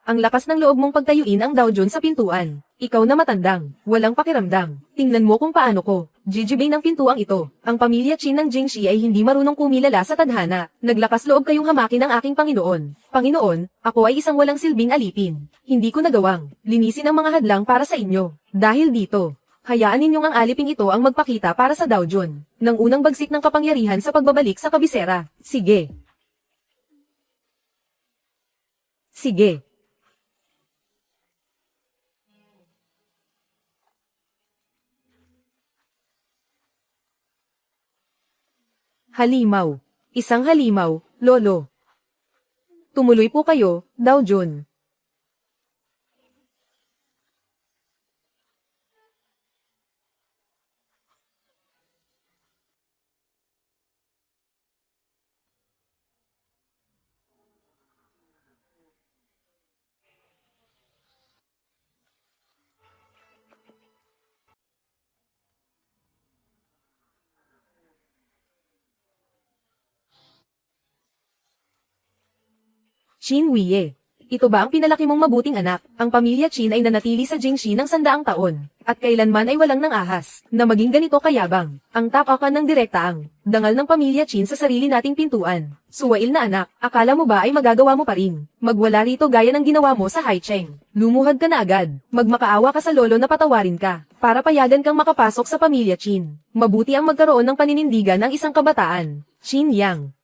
Ang lakas ng loob mong pagtayuin ang Daojun sa pintuan. Ikaw na matandang, walang pakiramdam. Tingnan mo kung paano ko. Jijibay ng pintuang ito. Ang pamilya Qin ng Jingxi ay hindi marunong kumilala sa tadhana. Naglakas loob kayong hamakin ang aking Panginoon. Panginoon, ako ay isang walang silbing alipin. Hindi ko nagawang linisin ang mga hadlang para sa inyo. Dahil dito, hayaan ninyong ang aliping ito ang magpakita para sa Daojun ng unang bagsik ng kapangyarihan sa pagbabalik sa kabisera. Sige. Sige. Halimaw. Isang halimaw, lolo. Tumuloy po kayo, Daojun. Qin Huiye. Ito ba ang pinalaki mong mabuting anak? Ang pamilya Qin ay nanatili sa Jingxi ng 100 taon, at kailanman ay walang nang-ahas, na maging ganito kayabang. Ang tapakan ng direktaang, dangal ng pamilya Qin sa sarili nating pintuan. Suwail na anak, akala mo ba ay magagawa mo pa rin? Magwala rito gaya ng ginawa mo sa Haicheng. Lumuhad ka na agad, magmakaawa ka sa lolo na patawarin ka, para payagan kang makapasok sa pamilya Qin. Mabuti ang magkaroon ng paninindigan ng isang kabataan. Qin Yang.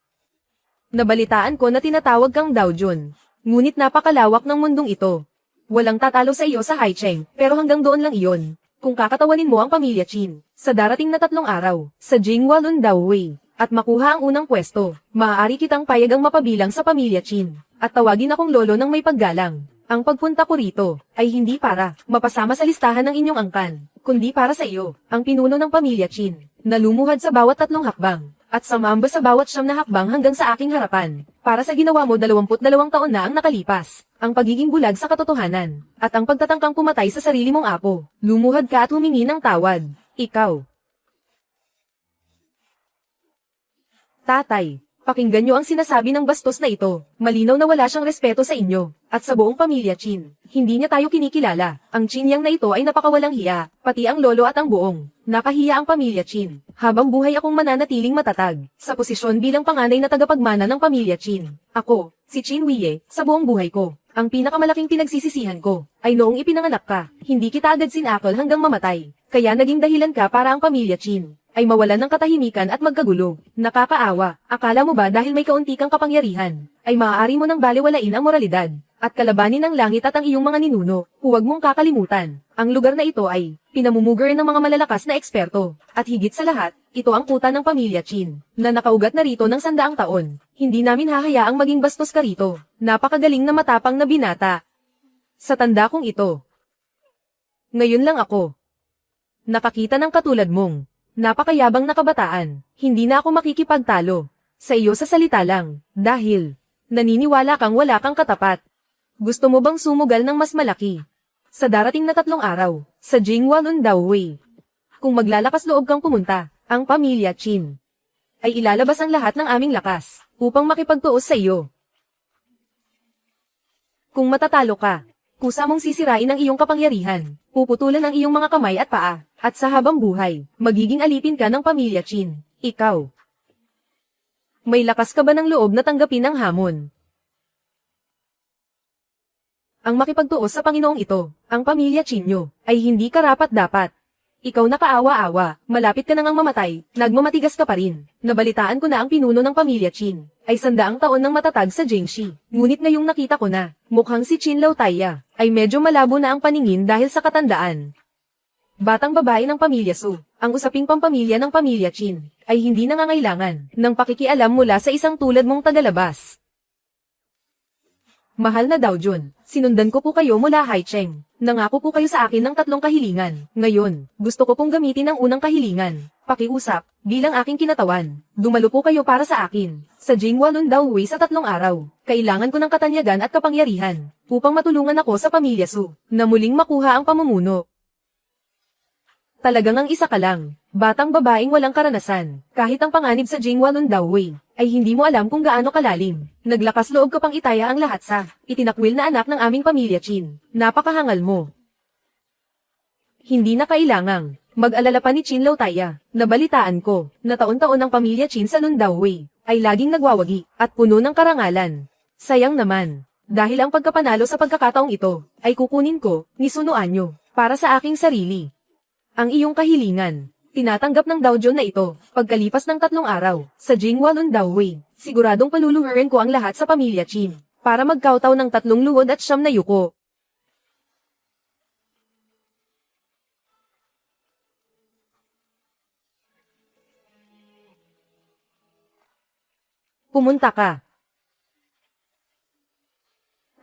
Nabalitaan ko na tinatawag kang Daojun. Ngunit napakalawak ng mundong ito. Walang tatalo sa iyo sa Haicheng, pero hanggang doon lang iyon. Kung kakatawanin mo ang pamilya Qin, sa darating na 3 araw, sa Jingwalun Daowei, at makuha ang unang pwesto, maaari kitang payagang mapabilang sa pamilya Qin, at tawagin akong lolo ng may paggalang. Ang pagpunta ko rito, ay hindi para mapasama sa listahan ng inyong angkan, kundi para sa iyo, ang pinuno ng pamilya Qin, na lumuhad sa bawat 3 hakbang. At sumamba sa bawat 9 na hakbang hanggang sa aking harapan, para sa ginawa mo 22 taon na ang nakalipas, ang pagiging bulag sa katotohanan, at ang pagtatangkang pumatay sa sarili mong apo, lumuhad ka at humingi ng tawad. Ikaw. Tatay, pakinggan niyo ang sinasabi ng bastos na ito. Malinaw na wala siyang respeto sa inyo, at sa buong pamilya Qin. Hindi niya tayo kinikilala. Ang Qin Yang na ito ay napakawalang hiya, pati ang lolo at ang buong. Napahiya ang pamilya Qin. Habang buhay akong mananatiling matatag, sa posisyon bilang panganay na tagapagmana ng pamilya Qin. Ako, si Qin Huiye, sa buong buhay ko. Ang pinakamalaking pinagsisisihan ko, ay noong ipinanganak ka, hindi kita agad sinakal hanggang mamatay. Kaya naging dahilan ka para ang pamilya Qin ay mawalan ng katahimikan at magkagulo. Nakakaawa, akala mo ba dahil may kaunti kang kapangyarihan, ay maaari mo nang balewalain ang moralidad, at kalabanin ng langit at ang iyong mga ninuno? Huwag mong kakalimutan, ang lugar na ito ay pinamumuger ng mga malalakas na eksperto, at higit sa lahat, ito ang kuta ng pamilya Qin, na nakaugat na rito ng 100 taon. Hindi namin hahayaang maging bastos ka rito. Napakagaling na matapang na binata. Sa tanda kong ito. Ngayon lang ako nakakita ng katulad mong napakayabang na kabataan. Hindi na ako makikipagtalo sa iyo sa salita lang, dahil naniniwala kang wala kang katapat. Gusto mo bang sumugal ng mas malaki? Sa darating na 3 araw, sa Jingwalun Daowei, kung maglalakas loob kang pumunta, ang pamilya Qin ay ilalabas ang lahat ng aming lakas upang makipagtuos sa iyo. Kung matatalo ka, kusa mong sisirain ang iyong kapangyarihan, puputulan ang iyong mga kamay at paa, at sa habang buhay, magiging alipin ka ng pamilya Qin. Ikaw. May lakas ka ba ng loob na tanggapin ang hamon? Ang makipagtuos sa Panginoong ito, ang pamilya Qin nyo, ay hindi karapat-dapat. Ikaw na kaawa-awa, malapit ka na ngang mamatay, nagmamatigas ka pa rin. Nabalitaan ko na ang pinuno ng pamilya Qin ay 100 taon ng matatag sa Jingxi. Ngunit ngayong nakita ko na, mukhang si Qin Lautaya ay medyo malabo na ang paningin dahil sa katandaan. Batang babae ng pamilya Su, ang usaping pampamilya ng pamilya Qin ay hindi nangangailangan ng pakikialam mula sa isang tulad mong tagalabas. Mahal na Daojun, sinundan ko po kayo mula Haicheng. Nangako po kayo sa akin ng 3 kahilingan. Ngayon, gusto ko pong gamitin ang unang kahilingan. Pakiusap, bilang aking kinatawan. Dumalo po kayo para sa akin. Sa Jingwalun Daowei sa 3 araw. Kailangan ko ng katanyagan at kapangyarihan upang matulungan ako sa pamilya Su na muling makuha ang pamumuno. Talagang ang isa ka lang, batang babaeng walang karanasan. Kahit ang panganib sa Jingwalun Daowei ay hindi mo alam kung gaano kalalim. Naglakas loob ka pang itaya ang lahat sa itinakwil na anak ng aming pamilya Chin. Napakahangal mo. Hindi na kailangang mag-alala pa ni Chin Lautaya. Nabalitaan ko na taon-taon ang pamilya Chin sa Lundao Wei ay laging nagwawagi at puno ng karangalan. Sayang naman, dahil ang pagkapanalo sa pagkakataong ito ay kukunin ko ni Suno Anyo para sa aking sarili. Ang iyong kahilingan, tinatanggap ng Daojon na ito pagkalipas ng 3 araw sa Jinghua Lundao Wei. Siguradong paluluhurin ko ang lahat sa pamilya Chin para magkautaw ng 3 luhod at 9 na yuko. Pumunta ka.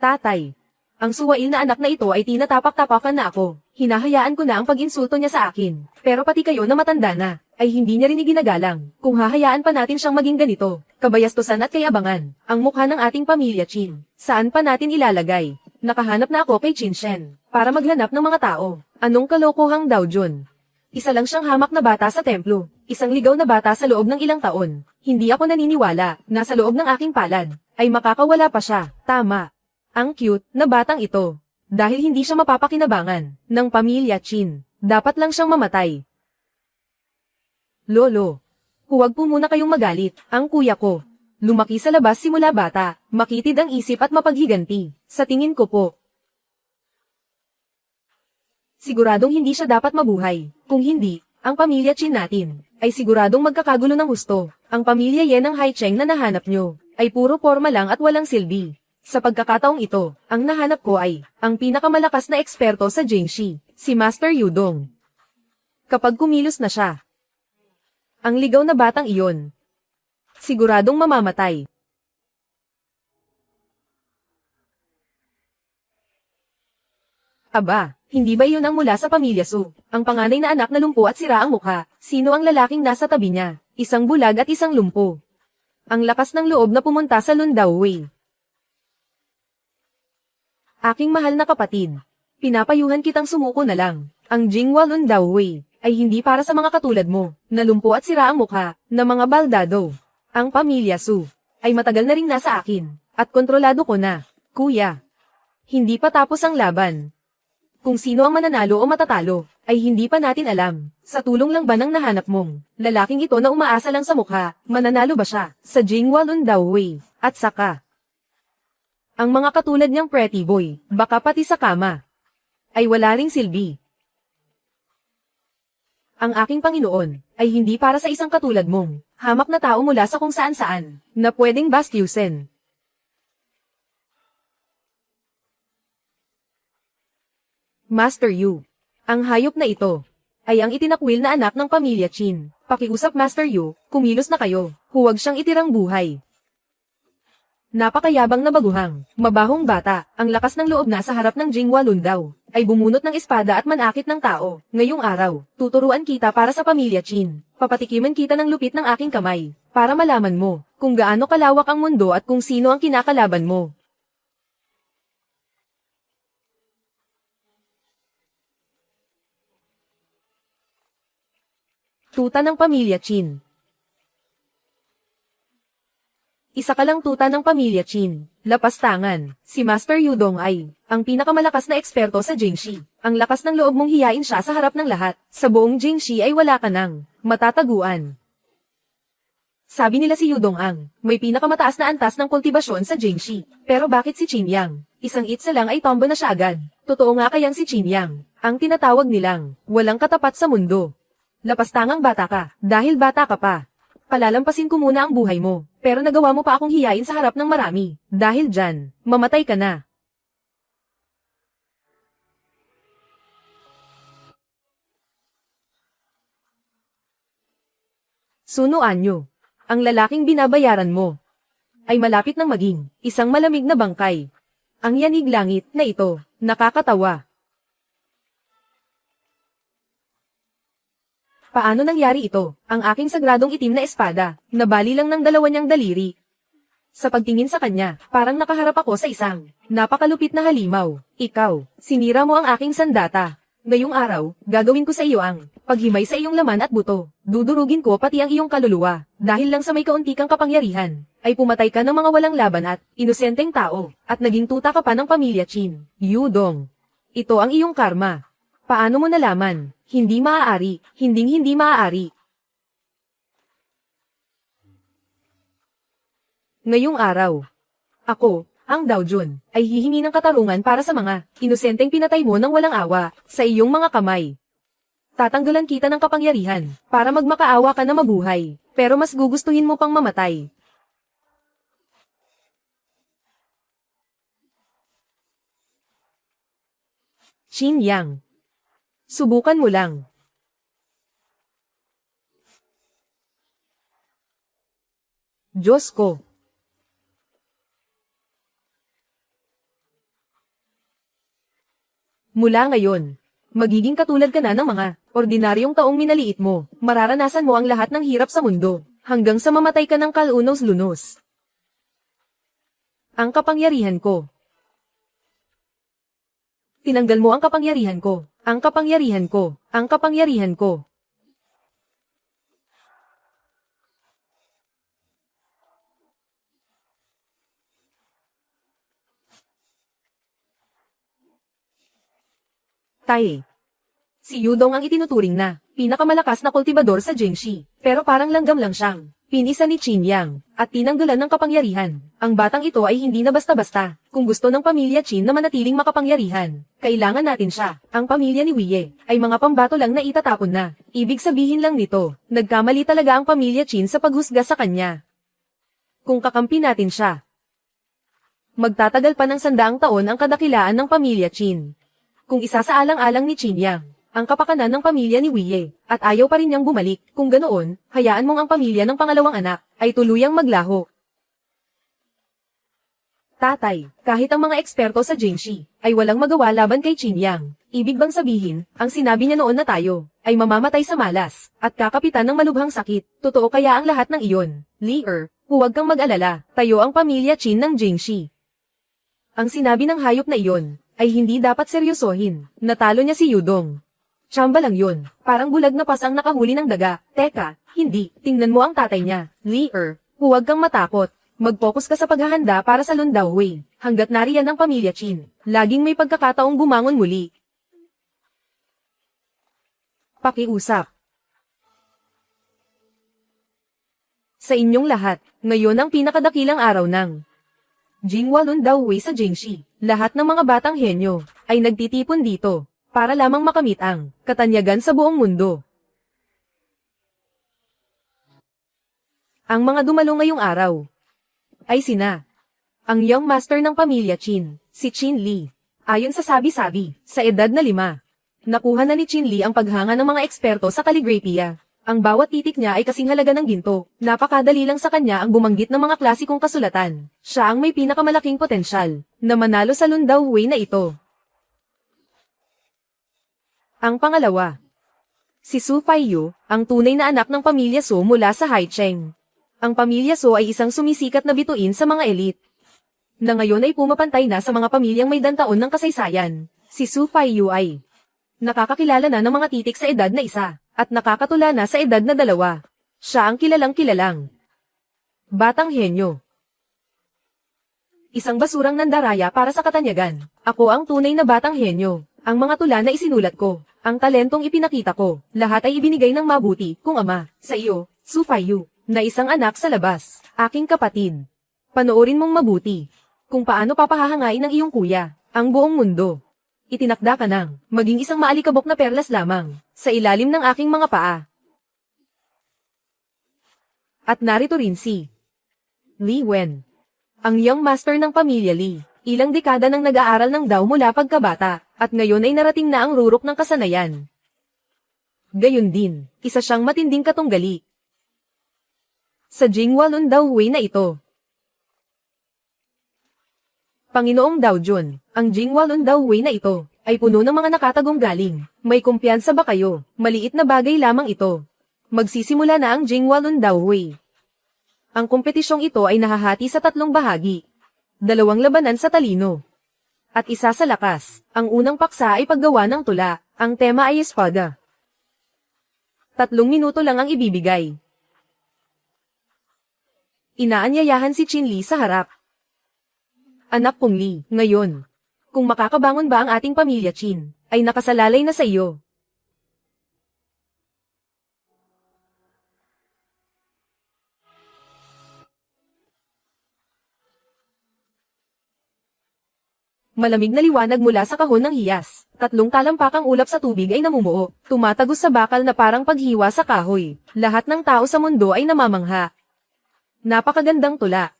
Tatay. Ang suwail na anak na ito ay tinatapak-tapakan na ako. Hinahayaan ko na ang pag-insulto niya sa akin. Pero pati kayo na matanda na, ay hindi niya rin iginagalang. Kung hahayaan pa natin siyang maging ganito, kabayastusan at kayabangan, ang mukha ng ating pamilya Chin, saan pa natin ilalagay? Nakahanap na ako kay Chin Shen, para maghanap ng mga tao. Anong kalokohang Daojon? Isa lang siyang hamak na bata sa templo, isang ligaw na bata sa loob ng ilang taon. Hindi ako naniniwala na sa loob ng aking palad, ay makakawala pa siya. Tama. Ang cute na batang ito. Dahil hindi siya mapapakinabangan ng pamilya Chin, dapat lang siyang mamatay. Lolo, huwag po muna kayong magalit. Ang kuya ko, lumaki sa labas simula bata, makitid ang isip at mapaghiganti. Sa tingin ko po, siguradong hindi siya dapat mabuhay. Kung hindi, ang pamilya Chin natin ay siguradong magkakagulo ng husto. Ang pamilya Yen ng Haicheng na nahanap nyo ay puro forma lang at walang silbi. Sa pagkakataong ito, ang nahanap ko ay ang pinakamalakas na eksperto sa Jingxi, si Master Yudong. Kapag kumilos na siya, ang ligaw na batang iyon, siguradong mamamatay. Aba, hindi ba iyon ang mula sa pamilya Su? Ang panganay na anak na lumpo at sira ang mukha. Sino ang lalaking nasa tabi niya? Isang bulag at isang lumpo. Ang lakas ng loob na pumunta sa Lundao Wei. Aking mahal na kapatid, pinapayuhan kitang sumuko na lang. Ang Jinghua Lundao Wei ay hindi para sa mga katulad mo, na lumpo at sira ang mukha, na mga baldado. Ang pamilya Su ay matagal na ring nasa akin, at kontrolado ko na. Kuya, hindi pa tapos ang laban. Kung sino ang mananalo o matatalo, ay hindi pa natin alam. Sa tulong lang ba ng nahanap mong lalaking ito na umaasa lang sa mukha, mananalo ba siya sa Jinghua Lundao Wei? At saka, ang mga katulad niyang pretty boy, baka pati sa kama, ay wala ring silbi. Ang aking Panginoon, ay hindi para sa isang katulad mong hamak na tao mula sa kung saan-saan, na pwedeng bastyusin. Master Yu, ang hayop na ito, ay ang itinakwil na anak ng pamilya Chin. Pakiusap Master Yu, kumilos na kayo, huwag siyang itirang buhay. Napakayabang na baguhang, mabahong bata, ang lakas ng loob na sa harap ng Jinghua Lundao, ay bumunot ng espada at manakit ng tao. Ngayong araw, tuturuan kita para sa pamilya Chin. Papatikiman kita ng lupit ng aking kamay, para malaman mo, kung gaano kalawak ang mundo at kung sino ang kinakalaban mo. Tuta ng pamilya Chin. Isa ka lang tuta ng pamilya Chin. Lapastangan. Si Master Yudong ay ang pinakamalakas na eksperto sa Jingxi. Ang lakas ng loob mong hiyain siya sa harap ng lahat. Sa buong Jingxi ay wala ka nang matataguan. Sabi nila si Yudong ang may pinakamataas na antas ng kultibasyon sa Jingxi. Pero bakit si Qin Yang? Isang itsa lang ay tombo na siya agad. Totoo nga kayang si Qin Yang ang tinatawag nilang walang katapat sa mundo. Lapastangang bata ka, dahil bata ka pa. Palalampasin ko muna ang buhay mo, pero nagawa mo pa akong hiyain sa harap ng marami. Dahil dyan, mamatay ka na. Suno Anyo, ang lalaking binabayaran mo, ay malapit nang maging isang malamig na bangkay. Ang yanig langit na ito, nakakatawa. Paano nangyari ito? Ang aking sagradong itim na espada, nabali lang ng 2 niyang daliri. Sa pagtingin sa kanya, parang nakaharap ako sa isang napakalupit na halimaw. Ikaw, sinira mo ang aking sandata. Ngayong araw, gagawin ko sa iyo ang paghimay sa iyong laman at buto. Dudurugin ko pati ang iyong kaluluwa. Dahil lang sa may kaunti kang kapangyarihan, ay pumatay ka ng mga walang laban at inosenteng tao, at naging tuta ka pa ng pamilya Qin. Yudong. Ito ang iyong karma. Paano mo nalaman? Hindi maaari, hindi maaari. Ngayong araw, ako, ang Daojun, ay hihingi ng katarungan para sa mga inosenteng pinatay mo ng walang awa sa iyong mga kamay. Tatanggalan kita ng kapangyarihan para magmakaawa ka na mabuhay, pero mas gugustuhin mo pang mamatay. Qin Yang. Subukan mo lang. Diyos ko. Mula ngayon, magiging katulad ka na ng mga ordinaryong taong minaliit mo. Mararanasan mo ang lahat ng hirap sa mundo, hanggang sa mamatay ka ng kalunos-lunos. Ang kapangyarihan ko. Tinanggal mo ang kapangyarihan ko, ang kapangyarihan ko, ang kapangyarihan ko. Tai. Si Yudong ang itinuturing na pinakamalakas na kultibador sa Jingxi, pero parang langgam lang siyang pinisa ni Qin Yang, at tinanggalan ng kapangyarihan. Ang batang ito ay hindi na basta-basta. Kung gusto ng pamilya Qin na manatiling makapangyarihan, kailangan natin siya. Ang pamilya ni Wei ay mga pambato lang na itatapon na. Ibig sabihin lang nito, nagkamali talaga ang pamilya Qin sa paghusga sa kanya. Kung kakampi natin siya, magtatagal pa ng 100 taon ang kadakilaan ng pamilya Qin. Kung isasaalang-alang ni Qin Yang ang kapakanan ng pamilya ni Wei, at ayaw pa rin niyang bumalik, kung ganoon, hayaan mong ang pamilya ng pangalawang anak ay tuluyang maglaho. Tatay, kahit ang mga eksperto sa Jingxi ay walang magawa laban kay Qin Yang. Ibig bang sabihin, ang sinabi niya noon na tayo ay mamamatay sa malas at kakapitan ng malubhang sakit? Totoo kaya ang lahat ng iyon? Li huwag kang mag-alala, tayo ang pamilya Qin ng Jingxi. Ang sinabi ng hayop na iyon ay hindi dapat seryosohin. Natalo niya si Yudong. Tsamba lang yun. Parang bulag na pasang nakahuli ng daga. Teka, hindi. Tingnan mo ang tatay niya. Li huwag kang matakot. Mag-focus ka sa paghahanda para sa Lun Daowei. Hanggat nariyan ang pamilya Qin, laging may pagkakataong bumangon muli. Pakiusap. Sa inyong lahat, ngayon ang pinakadakilang araw ng Jinghua Lun Daowei sa Jingxi. Lahat ng mga batang henyo ay nagtitipon dito para lamang makamit ang katanyagan sa buong mundo. Ang mga dumalo ngayong araw ay sina ang young master ng pamilya Qin, si Qin Li. Ayon sa sabi-sabi, sa edad na 5, nakuha na ni Qin Li ang paghanga ng mga eksperto sa kaligrafiya. Ang bawat titik niya ay kasing halaga ng ginto. Napakadali lang sa kanya ang bumanggit ng mga klasikong kasulatan. Siya ang may pinakamalaking potensyal na manalo sa Lun Daowei na ito. Ang pangalawa, si Su Faiyu, ang tunay na anak ng pamilya Su mula sa Haicheng. Ang pamilya Su ay isang sumisikat na bituin sa mga elite, na ngayon ay pumapantay na sa mga pamilyang may dantaon ng kasaysayan. Si Su Faiyu ay nakakakilala na ng mga titik sa edad na 1, at nakakatula na sa edad na 2. Siya ang kilalang batang henyo. Isang basurang nandaraya para sa katanyagan. Ako ang tunay na batang henyo. Ang mga tula na isinulat ko, ang talentong ipinakita ko, lahat ay ibinigay ng mabuti kong ama, sa iyo, Su Faiyu, na isang anak sa labas, aking kapatid. Panoorin mong mabuti kung paano papahahangain ng iyong kuya ang buong mundo. Itinakda ka ng maging isang maalikabok na perlas lamang sa ilalim ng aking mga paa. At narito rin si Li Wen, ang young master ng pamilya Li. Ilang dekada nang nag-aaral ng Dao mula pagkabata, at ngayon ay narating na ang rurok ng kasanayan. Gayon din, isa siyang matinding katunggali sa Jinghua Lun Daowei na ito. Panginoong Daojun, ang Jinghua Lun Daowei na ito ay puno ng mga nakatagong galing. May kumpiyansa ba kayo? Maliit na bagay lamang ito. Magsisimula na ang Jinghua Lun Daowei. Ang kompetisyong ito ay nahahati sa 3 bahagi. 2 labanan sa talino, at 1 sa lakas. Ang unang paksa ay paggawa ng tula, Ang tema ay espada. 3 minuto lang ang ibibigay. Inaanyayahan si Qin Li sa harap. Anak kong Li, ngayon, kung makakabangon ba ang ating pamilya Qin, ay nakasalalay na sa iyo. Malamig na liwanag mula sa kahon ng hiyas. 3 talampakang ulap sa tubig ay namumuo. Tumatagos sa bakal na parang paghiwa sa kahoy. Lahat ng tao sa mundo ay namamangha. Napakagandang tula.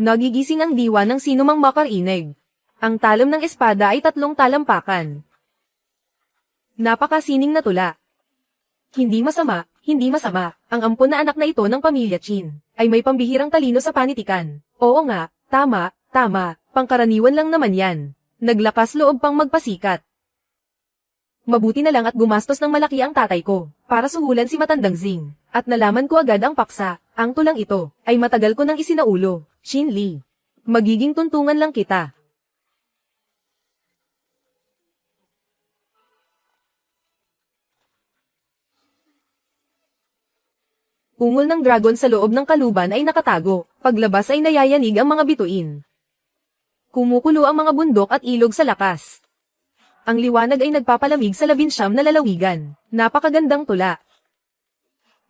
Nagigising ang diwa ng sinumang makarinig. Ang talam ng espada ay 3 talampakan. Napakasining na tula. Hindi masama, hindi masama, ang ampon na anak na ito ng pamilya Qin, ay may pambihirang talino sa panitikan. Oo nga, tama, pangkaraniwan lang naman yan. Naglakas loob pang magpasikat. Mabuti na lang at gumastos ng malaki ang tatay ko, para suhulan si Matandang Zing, at nalaman ko agad ang paksa, ang tulang ito, ay matagal ko nang isinaulo, Qin Li. Magiging tuntungan lang kita. Ungol ng dragon sa loob ng kaluban ay nakatago, paglabas ay nayayanig ang mga bituin. Kumukulo ang mga bundok at ilog sa lakas. Ang liwanag ay nagpapalamig sa 19 na lalawigan. Napakagandang tula.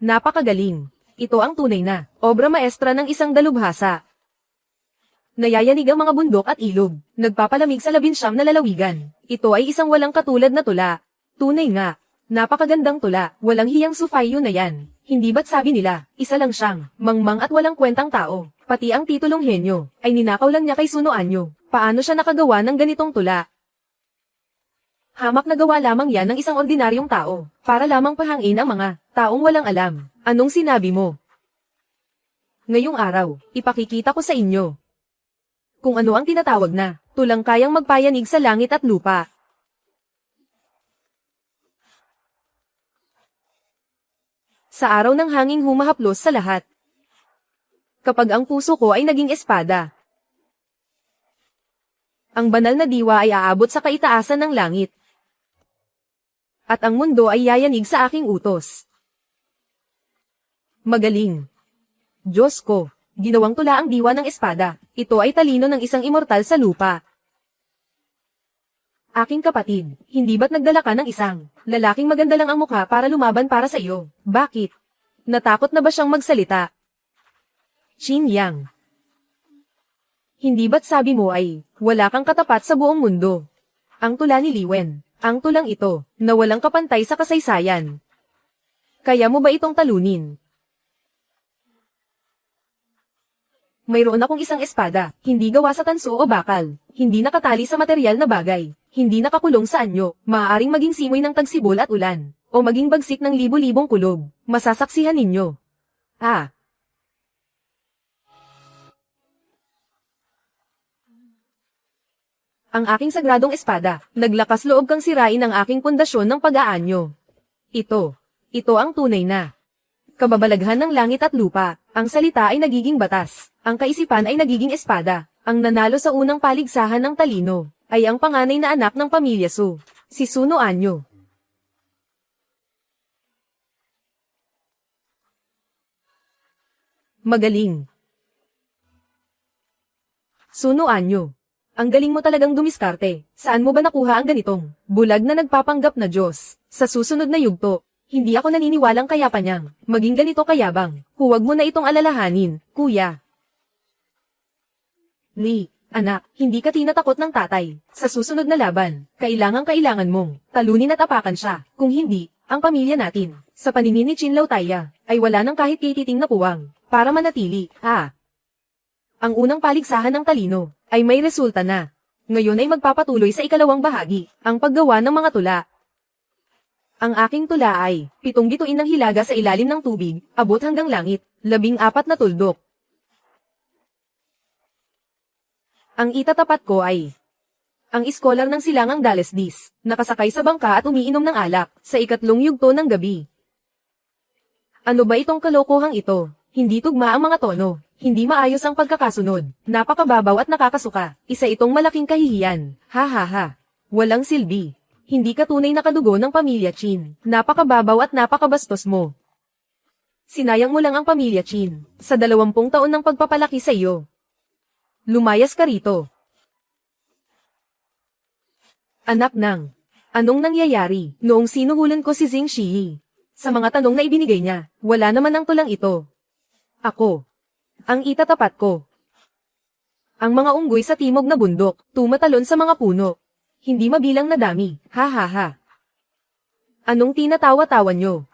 Napakagaling. Ito ang tunay na obra maestra ng isang dalubhasa. Nayayanig ang mga bundok at ilog, nagpapalamig sa 19 na lalawigan. Ito ay isang walang katulad na tula. Tunay nga. Napakagandang tula, walang hiyang sufayo na yan. Hindi ba't sabi nila, isa lang siyang, mangmang at walang kwentang tao. Pati ang titulong henyo, ay ninakaw lang niya kay Suno Anyo. Paano siya nakagawa ng ganitong tula? Hamak na gawa lamang yan ng isang ordinaryong tao, para lamang pahangin ang mga taong walang alam. Anong sinabi mo? Ngayong araw, ipakikita ko sa inyo kung ano ang tinatawag na tulang kayang magpayanig sa langit at lupa. Sa araw ng hanging humahaplos sa lahat. Kapag ang puso ko ay naging espada. Ang banal na diwa ay aabot sa kaitaasan ng langit. At ang mundo ay yayanig sa aking utos. Magaling. Diyos ko, ginawang tula ang diwa ng espada. Ito ay talino ng isang immortal sa lupa. Aking kapatid, hindi ba't nagdala ka ng isang lalaking maganda lang ang mukha para lumaban para sa iyo? Bakit? Natakot na ba siyang magsalita? Qin Yang. Hindi ba't sabi mo ay wala kang katapat sa buong mundo? Ang tula ni Li Wen, ang tulang ito, na walang kapantay sa kasaysayan. Kaya mo ba itong talunin? Mayroon akong isang espada, hindi gawa sa tanso o bakal, hindi nakatali sa material na bagay, hindi nakakulong sa anyo, maaaring maging simoy ng tagsibol at ulan, o maging bagsik ng libo-libong kulog, masasaksihan ninyo. Ang aking sagradong espada, naglakas loob kang sirain ang aking pundasyon ng pag-aanyo. Ito ang tunay na kababalaghan ng langit at lupa, ang salita ay nagiging batas, ang kaisipan ay nagiging espada, ang nanalo sa unang paligsahan ng talino, ay ang panganay na anak ng pamilya Su, si Suno Anyo. Magaling. Suno Anyo. Ang galing mo talagang dumiskarte. Saan mo ba nakuha ang ganitong bulag na nagpapanggap na Diyos? Sa susunod na yugto, hindi ako naniniwalang kaya pa niyang maging ganito kayabang. Huwag mo na itong alalahanin, kuya. Li, anak, hindi ka tinatakot ng tatay. Sa susunod na laban, kailangan mong talunin at apakan siya. Kung hindi, ang pamilya natin, sa paningin ni Qin Lautaya, ay wala nang kahit kititing na puwang, para manatili, Ang unang paligsahan ng talino, ay may resulta na. Ngayon ay magpapatuloy sa ikalawang bahagi, ang paggawa ng mga tula. Ang aking tula ay 7 bituin ng hilaga sa ilalim ng tubig, abot hanggang langit, 14 na tuldok. Ang itatapat ko ay ang iskolar ng silangang Dalesdis, nakasakay sa bangka at umiinom ng alak, sa ikatlong yugto ng gabi. Ano ba itong kalokohang ito? Hindi tugma ang mga tono, Hindi maayos ang pagkakasunod. Napakababaw at nakakasuka. Isa itong malaking kahihiyan. Ha ha ha. Walang silbi. Hindi ka tunay na kadugo ng pamilya Chin. Napakababaw at napakabastos mo. Sinayang mo lang ang pamilya Chin. Sa 20 taon ng pagpapalaki sa iyo. Lumayas ka rito. Anak ng. Anong nangyayari? Noong sinuhulan ko si Xing Shi. Sa mga tanong na ibinigay niya, wala naman ang tulang ito. Ako. Ang itatapat ko. Ang mga unggoy sa timog na bundok, tumatalon sa mga puno. Hindi mabilang na dami, ha ha ha. Anong tinatawa-tawa nyo?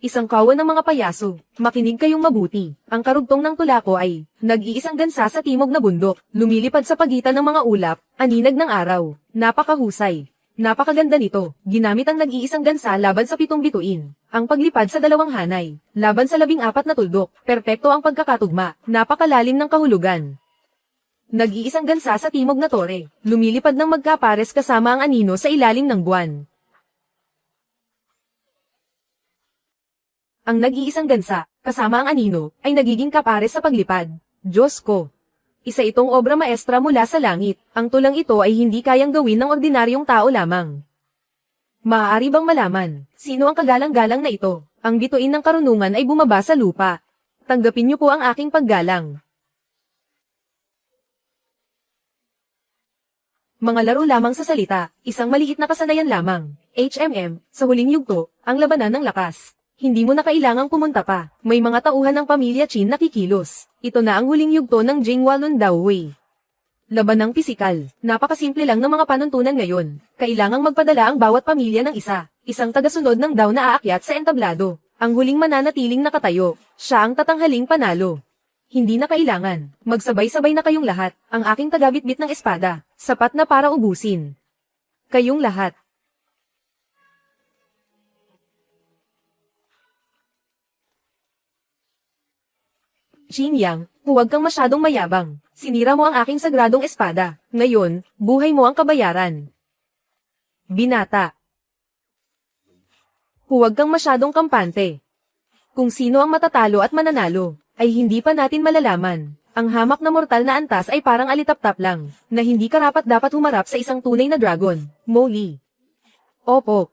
Isang kawan ng mga payaso, makinig kayong mabuti. Ang karugtong ng tula ko ay, nag-iisang gansa sa timog na bundok, lumilipad sa pagitan ng mga ulap, aninag ng araw. Napakahusay. Napakaganda nito, ginamit ang nag-iisang gansa laban sa 7 bituin. Ang paglipad sa 2 hanay, laban sa 14 na tuldok, perpekto ang pagkakatugma, napakalalim ng kahulugan. Nag-iisang gansa sa timog na tore, lumilipad ng magkapares kasama ang anino sa ilalim ng buwan. Ang nag-iisang gansa, kasama ang anino, ay nagiging kapares sa paglipad. Diyos ko! Isa itong obra maestra mula sa langit, ang tulang ito ay hindi kayang gawin ng ordinaryong tao lamang. Maaari bang malaman, sino ang kagalang-galang na ito? Ang bituin ng karunungan ay bumaba sa lupa. Tanggapin niyo po ang aking paggalang. Mga laro lamang sa salita, isang maliit na kasanayan lamang. Sa huling yugto, ang labanan ng lakas. Hindi mo na kailangang pumunta pa. May mga tauhan ng pamilya Qin na kikilos. Ito na ang huling yugto ng Jinghua Lundao Wei. Labanang pisikal. Napakasimple lang ng mga panuntunan ngayon. Kailangang magpadala ang bawat pamilya ng isa. Isang tagasunod ng Dao na aakyat sa entablado. Ang huling mananatiling nakatayo. Siya ang tatanghaling panalo. Hindi na kailangan. Magsabay-sabay na kayong lahat. Ang aking tagabitbit ng espada. Sapat na para ubusin. Kayong lahat. Qin Yang, huwag kang masyadong mayabang. Sinira mo ang aking sagradong espada. Ngayon, buhay mo ang kabayaran. Binata. Huwag kang masyadong kampante. Kung sino ang matatalo at mananalo, ay hindi pa natin malalaman. Ang hamak na mortal na antas ay parang alitap-tap lang, na hindi karapat-dapat humarap sa isang tunay na dragon. Moli. Opo.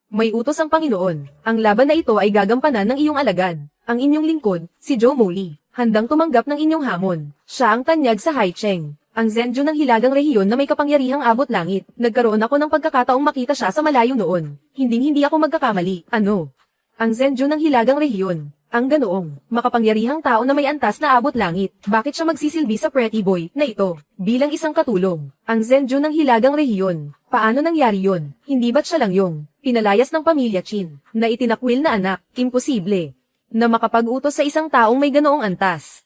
May utos ang Panginoon. Ang laban na ito ay gagampanan ng iyong alagad. Ang inyong lingkod, si Zhou Moli, handang tumanggap ng inyong hamon. Siya ang tanyag sa Haicheng. Ang Zhenju ng hilagang rehiyon na may kapangyarihang abot langit. Nagkaroon ako ng pagkakataong makita siya sa malayo noon. Hinding-hindi ako magkakamali. Ano? Ang Zhenju ng hilagang rehiyon. Ang ganoong, makapangyarihang tao na may antas na abot langit. Bakit siya magsisilbi sa pretty boy na ito, bilang isang katulong? Ang Zhenju ng hilagang rehiyon. Paano nangyari yon? Hindi ba't siya lang yung pinalayas ng pamilya Qin, na itinakwil na anak? Imposible. Na makapag-utos sa isang taong may ganoong antas.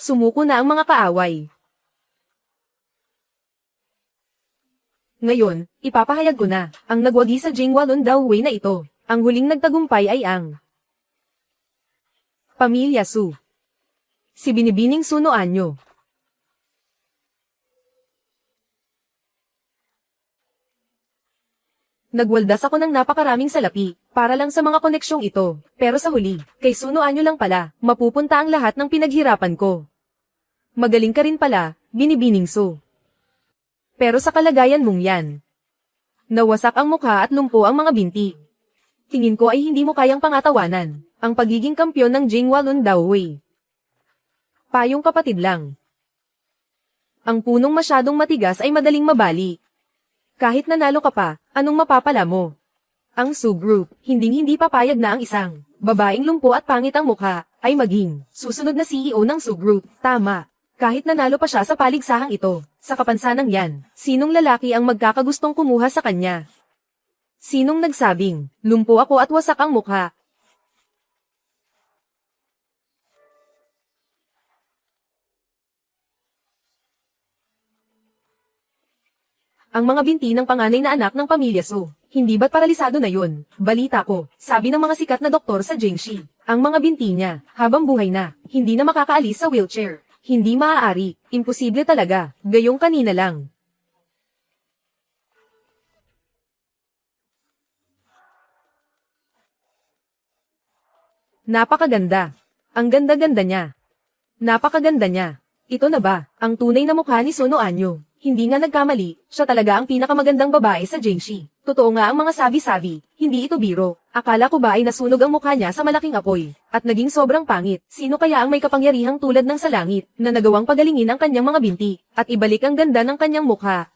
Sumuko na ang mga kaaway. Ngayon, ipapahayag ko na, ang nagwagi sa Jinghua Lundao Wei na ito. Ang huling nagtagumpay ay ang Pamilya Su. Si Binibining Su Noanyo. Nagwaldas ako ng napakaraming salapi, para lang sa mga koneksyong ito. Pero sa huli, kay Su Noanyo lang pala, mapupunta ang lahat ng pinaghirapan ko. Magaling ka rin pala, Binibining Su. Pero sa kalagayan mong yan, nawasak ang mukha at lumpo ang mga binti. Tingin ko ay hindi mo kayang pangatawanan, ang pagiging kampyon ng Jinghua Lundao Wei. Payong kapatid lang. Ang punong masyadong matigas ay madaling mabali. Kahit nanalo ka pa, anong mapapala mo? Ang Su Group, hinding-hindi papayag na ang isang babaeng lumpo at pangit ang mukha, ay maging susunod na CEO ng Su Group. Tama. Kahit nanalo pa siya sa paligsahang ito, sa kapansanang yan, sinong lalaki ang magkakagustong kumuha sa kanya? Sinong nagsabing, lumpo ako at wasak ang mukha? Ang mga binti ng panganay na anak ng pamilya Su. Hindi ba't paralisado na yun? Balita ko, sabi ng mga sikat na doktor sa Jingxi. Ang mga binti niya, habang buhay na, hindi na makakaalis sa wheelchair. Hindi maaari, imposible talaga, gayong kanina lang. Napakaganda. Ang ganda-ganda niya. Napakaganda niya. Ito na ba, ang tunay na mukha ni Suno Anyo? Hindi nga nagkamali, siya talaga ang pinakamagandang babae sa Jingxi. Totoo nga ang mga sabi-sabi, hindi ito biro. Akala ko ba ay nasunog ang mukha niya sa malaking apoy, at naging sobrang pangit. Sino kaya ang may kapangyarihang tulad ng sa langit, na nagawang pagalingin ang kanyang mga binti, at ibalik ang ganda ng kanyang mukha?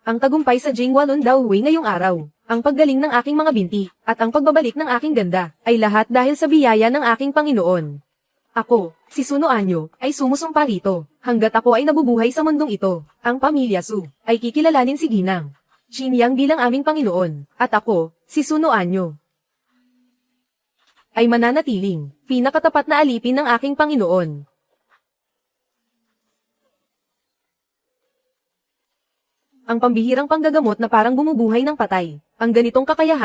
Ang tagumpay sa Jingwalun Daohui ngayong araw, ang paggaling ng aking mga binti, at ang pagbabalik ng aking ganda, ay lahat dahil sa biyaya ng aking Panginoon. Ako, si Suno Anyo, ay sumusumpa rito, hanggat ako ay nabubuhay sa mundong ito, ang pamilya Su, ay kikilalanin si Ginang Xinyang bilang aming Panginoon, at ako, si Suno Anyo, ay mananatiling, pinakatapat na alipin ng aking Panginoon. Ang pambihirang panggagamot na parang bumubuhay ng patay, ang ganitong kakayahan